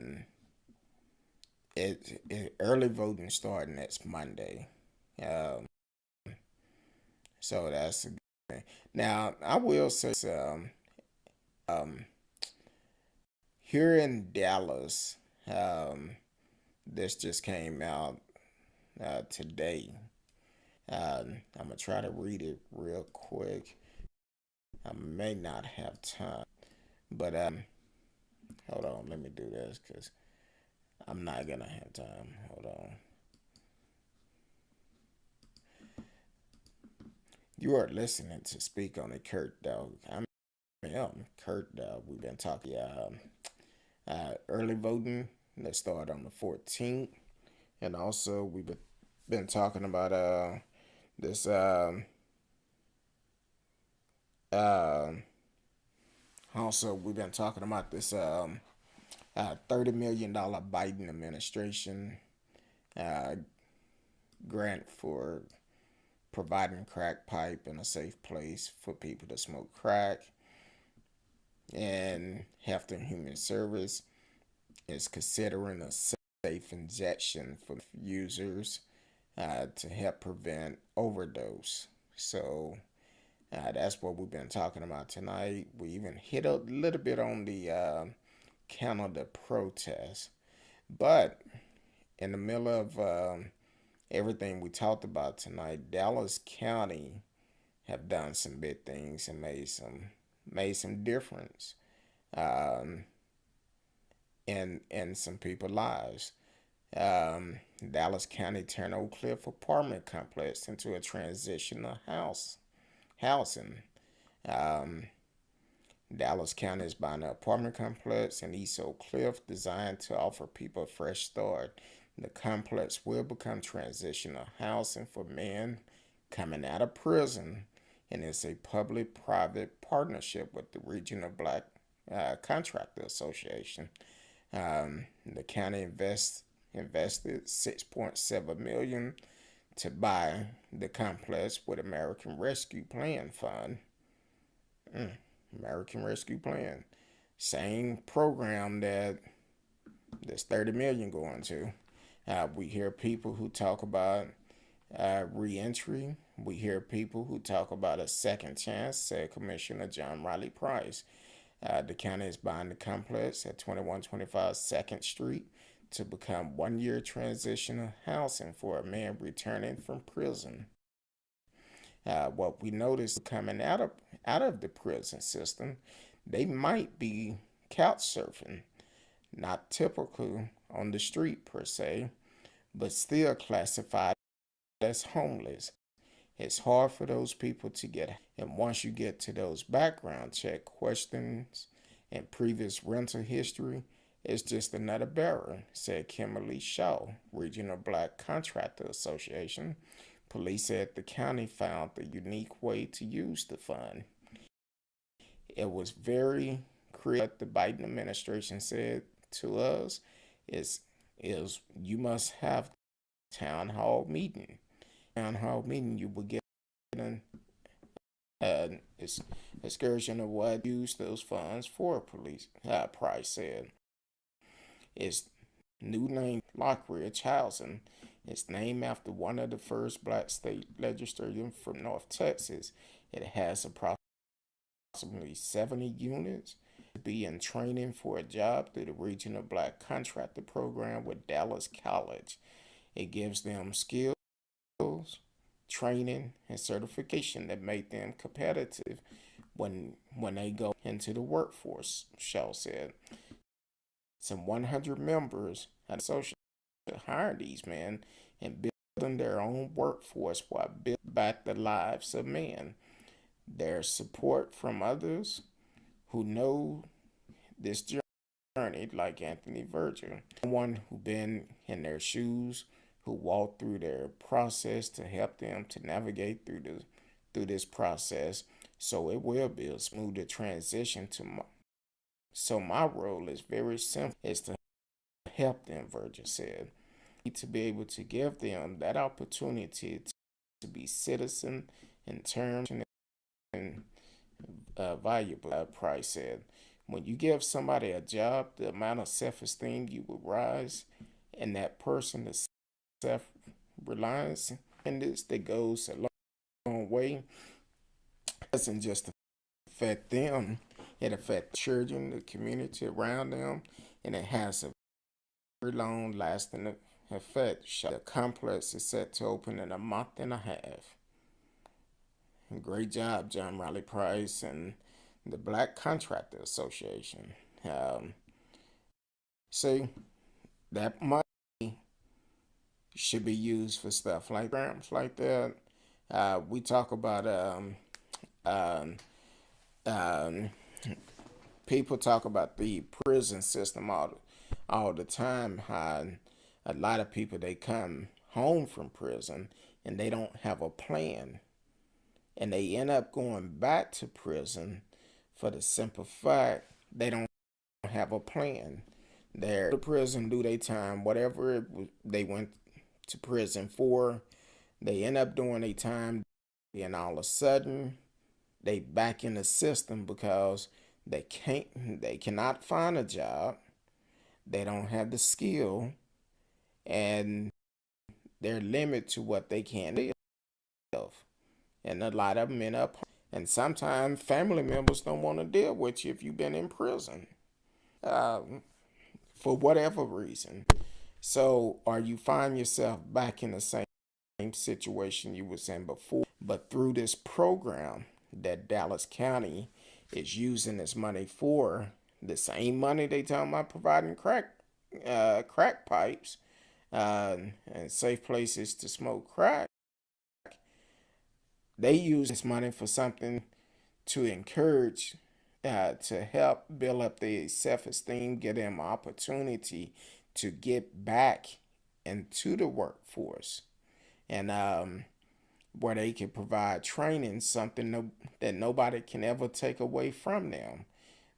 early voting starting next Monday. Um, so that's a good thing. Now I will say, um, here in Dallas, um, this just came out today. I'm gonna try to read it real quick. I may not have time, but hold on, let me do this because I'm not gonna have time. Hold on. You are listening to Speak on the CurtDog. I'm CurtDog. We've been talking early voting that started on the 14th, and also we've been talking about this uh, also we've been talking about this $30 million Biden administration uh, grant for providing crack pipe in a safe place for people to smoke crack. And Health and Human Service is considering a safe injection for users to help prevent overdose. So that's what we've been talking about tonight. We even hit a little bit on the Canada protest, but in the middle of everything we talked about tonight, Dallas County have done some big things and made some difference um, in some people's lives. Dallas County turned Oak Cliff apartment complex into a transitional housing. Um, Dallas County is buying an apartment complex in East Oak Cliff designed to offer people a fresh start. The complex will become transitional housing for men coming out of prison, and it's a public-private partnership with the Regional Black Contractor Association. The county invested 6.7 million to buy the complex with American Rescue Plan Fund. American Rescue Plan, same program that There's 30 million going to. We hear people who talk about reentry. We hear people who talk about a second chance, said Commissioner John Riley Price. The county is buying the complex at 2125 2nd Street to become 1 year transitional housing for a man returning from prison. What we noticed coming out of the prison system, they might be couch surfing, not typical on the street per se, but still classified as homeless. It's hard for those people to get, and once you get to those background check questions and previous rental history, it's just another barrier, said Kimberly Shaw, Regional Black Contractor Association. Police said the county found the unique way to use the fund. It was very creative. What the Biden administration said to us is is you must have town hall meeting. Town hall meeting, you will get an excursion of what use those funds for. Police Price said its new name Lockridge Housing. It's named after one of the first black state legislators from North Texas. It has approximately 70 units to be in training for a job through the Regional Black Contractor Program with Dallas College. It gives them skills, training, and certification that make them competitive when they go into the workforce, Shaw said. Some 100 members of the association hire these men and building their own workforce while building back the lives of men. There's support from others who know this journey, like Anthony Virgil, someone who been in their shoes, who walked through their process to help them to navigate through this process, so it will be a smoother transition so my role is very simple, is to help them, Virgil said. To be able to give them that opportunity to be citizen in terms and valuable, Price said. When you give somebody a job, the amount of self-esteem you will rise, and that person is self-reliance, and this that goes a long way. It doesn't just affect them, it affects children, the community around them, and it has a very long lasting effect. The complex is set to open in a month and a half. Great job, John Riley Price and the Black Contractor Association. See, that money should be used for stuff like programs like that. We talk about um, um, people talk about the prison system all the time. How a lot of people, they come home from prison and they don't have a plan, and they end up going back to prison for the simple fact they don't have a plan. They're to prison, do their time, whatever they went to prison for. They end up doing their time, and all of a sudden they back in the system because they cannot find a job. They don't have the skill, and they're limited to what they can live. And a lot of them end up, and sometimes family members don't want to deal with you if you've been in prison, for whatever reason. So, or you find yourself back in the same situation you was in before, but through this program that Dallas County is using this money for, the same money they talking about providing crack pipes, and safe places to smoke crack. They use this money for something to encourage, to help build up their self-esteem, give them opportunity to get back into the workforce, and where they can provide training, something that nobody can ever take away from them.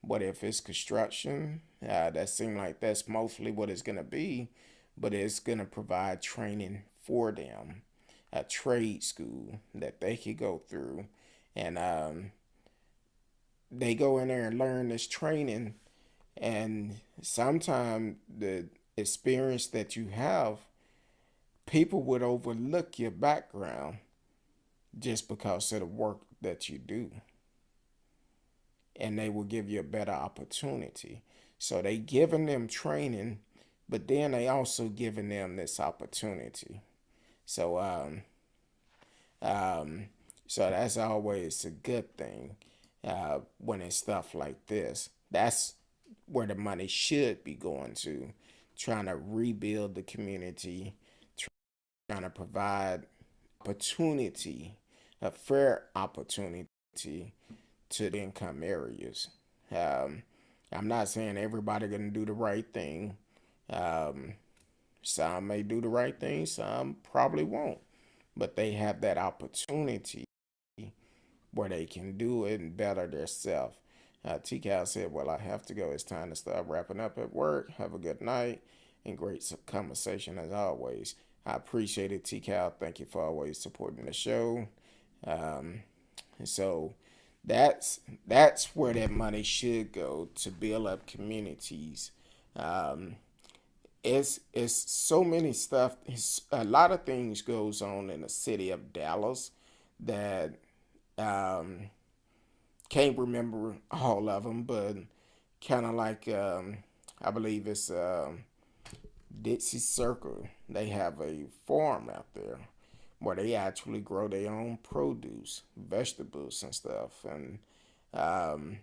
But if it's construction, that seems like that's mostly what it's going to be, but it's going to provide training for them, a trade school that they could go through, and they go in there and learn this training And sometimes the experience that you have, people would overlook your background just because of the work that you do. And they will give you a better opportunity. So they giving them training, but then they also giving them this opportunity. So um, so that's always a good thing when it's stuff like this. That's where the money should be going to, trying to rebuild the community, trying to provide opportunity, a fair opportunity to the income areas. Um, I'm not saying everybody gonna do the right thing. Um, some may do the right thing, some probably won't, but they have that opportunity where they can do it and better themselves. T-Cal said, well, I have to go. It's time to start wrapping up at work. Have a good night and great conversation as always. I appreciate it, T-Cal. Thank you for always supporting the show. Um, so that's where that money should go, to build up communities. Um, it's so many stuff. A lot of things goes on in the city of Dallas that um, can't remember all of them, but kind of like I believe it's Dixie Circle. They have a farm out there where they actually grow their own produce, vegetables and stuff, and um,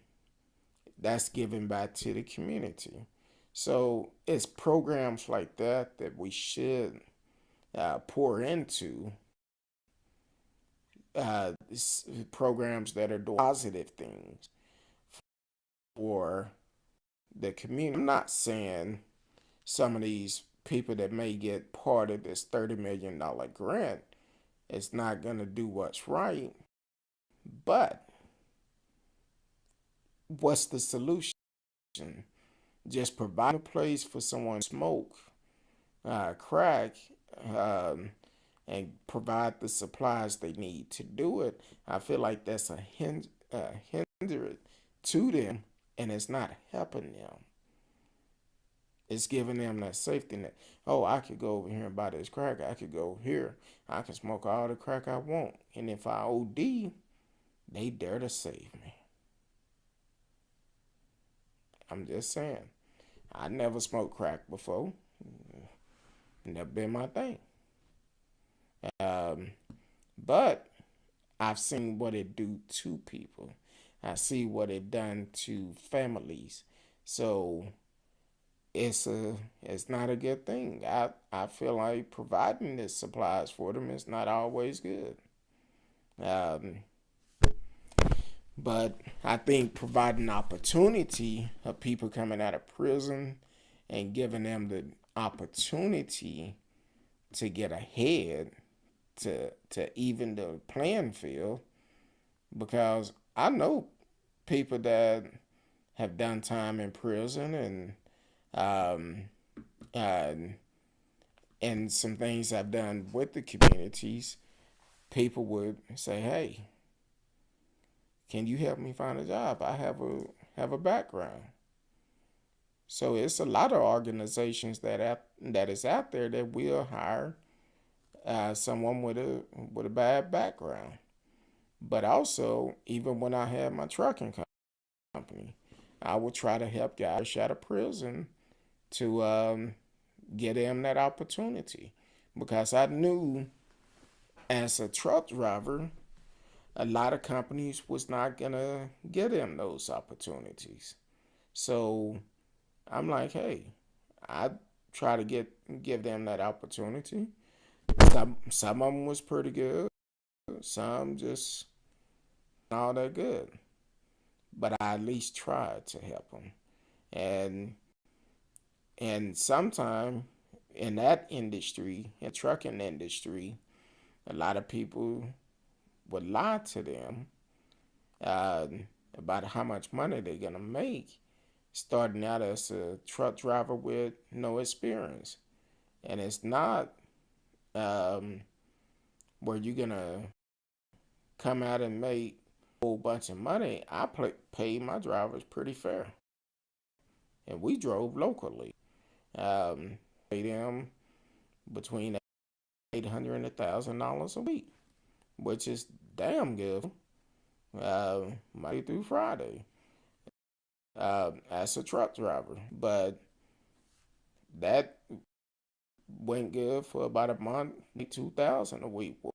that's given back to the community. So it's programs like that that we should pour into, programs that are doing positive things for the community. I'm not saying some of these people that may get part of this $30 million grant is not going to do what's right, but what's the solution? Just provide a place for someone to smoke, crack, um, and provide the supplies they need to do it. I feel like that's a hindrance to them, and it's not helping them. It's giving them that safety net. Oh, I could go over here and buy this crack. I could go here. I can smoke all the crack I want. And if I OD, they dare to save me. I'm just saying. I never smoked crack before. Never been my thing. Um, but I've seen what it do to people. I see what it done to families. So it's not a good thing. I feel like providing the supplies for them is not always good. Um, but I think providing opportunity of people coming out of prison and giving them the opportunity to get ahead, to even the playing field, because I know people that have done time in prison um, uh, and some things I've done with the communities. People would say, "Hey, can you help me find a job? I have a background." So it's a lot of organizations that is out there that will hire someone with a bad background. But also, even when I had my trucking company, I would try to help guys out of prison to get them that opportunity, because I knew as a truck driver, a lot of companies was not gonna get them those opportunities. So I'm like, hey, I try to give them that opportunity. Some of them was pretty good, some just not all that good, but I at least tried to help them. And sometime in that industry, in the trucking industry, a lot of people would lie to them uh, about how much money they're gonna make starting out as a truck driver with no experience. And it's not um, where you're gonna come out and make a whole bunch of money. I pay my drivers pretty fair, and we drove locally. Pay them between $800 and $1,000 a week, which is damn good. Monday through Friday, as a truck driver, but that went good for about a month. 2,000 a week. Well,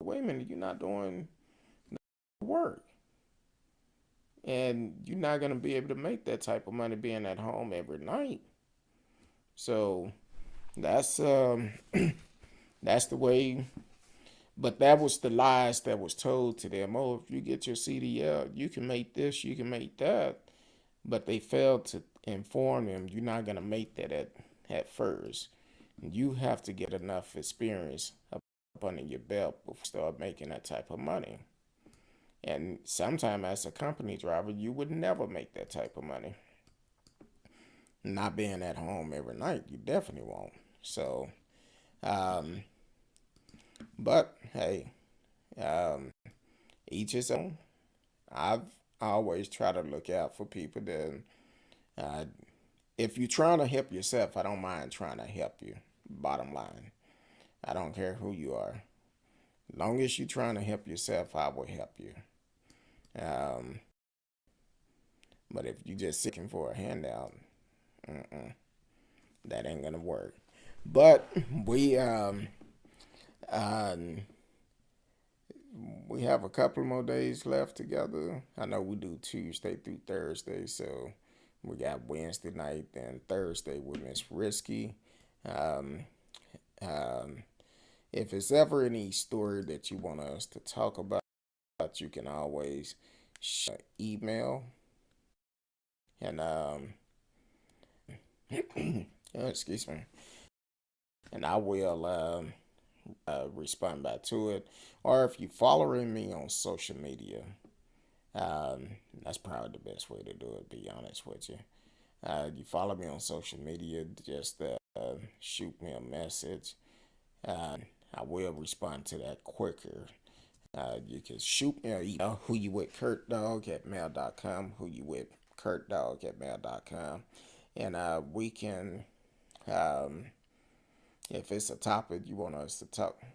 wait a minute, you're not doing work, and you're not gonna be able to make that type of money being at home every night. So that's that's the way. But that was the lies that was told to them. Oh, if you get your CDL, you can make this, you can make that. But they failed to inform them you're not gonna make that at first. You have to get enough experience up under your belt before you start making that type of money. And sometime as a company driver, you would never make that type of money. Not being at home every night, you definitely won't. So, um, but hey, um, each his own. I've always try to look out for people that, uh, if you're trying to help yourself, I don't mind trying to help you. Bottom line, I don't care who you are. Long as you're trying to help yourself, I will help you. Um, but if you just seeking for a handout, mm-mm, that ain't gonna work. But we um, we have a couple more days left together. I know we do Tuesday through Thursday, so we got Wednesday night and Thursday with Miss Risky. Um, um, if it's ever any story that you want us to talk about, you can always email and excuse me, and I will respond back to it. Or if you following me on social media, um, that's probably the best way to do it. Be honest with you. You follow me on social media, just shoot me a message. I will respond to that quicker. You can shoot me an email, who you with CurtDog at mail.com, who you with CurtDog at mail.com. And we can, um, if it's a topic you want us to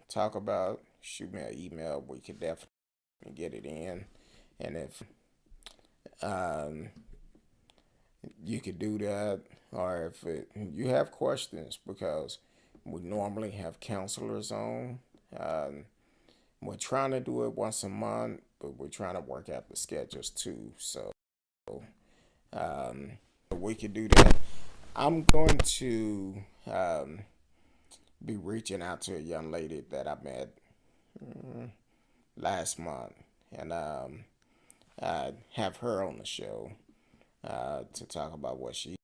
talk about, shoot me an email. We could definitely get it in. And if um, you could do that, or if you have questions, because we normally have counselors on. Um, we're trying to do it once a month, but we're trying to work out the schedules too. So um, we could do that. I'm going to be reaching out to a young lady that I met last month, and have her on the show to talk about what she's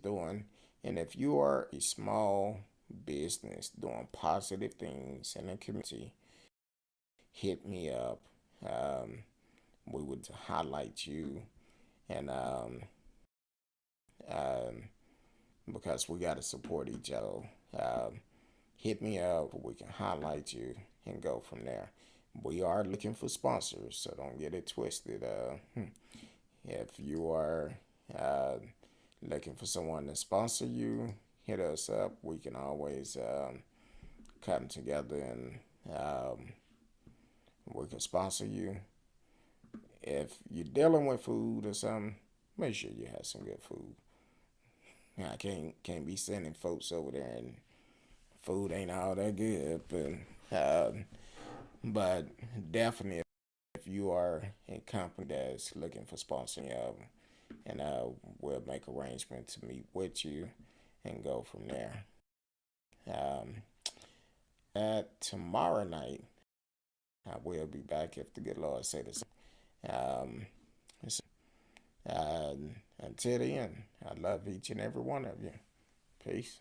doing. And if you are a small business doing positive things in the community, hit me up. Um, we would highlight you, and um, because we got to support each other. Um, Hit me up. We can highlight you and go from there. We are looking for sponsors, so don't get it twisted. If you are uh, looking for someone to sponsor you, hit us up. We can always come together and we can sponsor you. If you're dealing with food or something, make sure you have some good food. I can't be sending folks over there and food ain't all that good, but definitely if you are a company that's looking for sponsoring, and we'll make arrangements to meet with you and go from there. Um, at tomorrow night, I will be back if the good Lord say the same. Um, uh, until then, I love each and every one of you. Peace.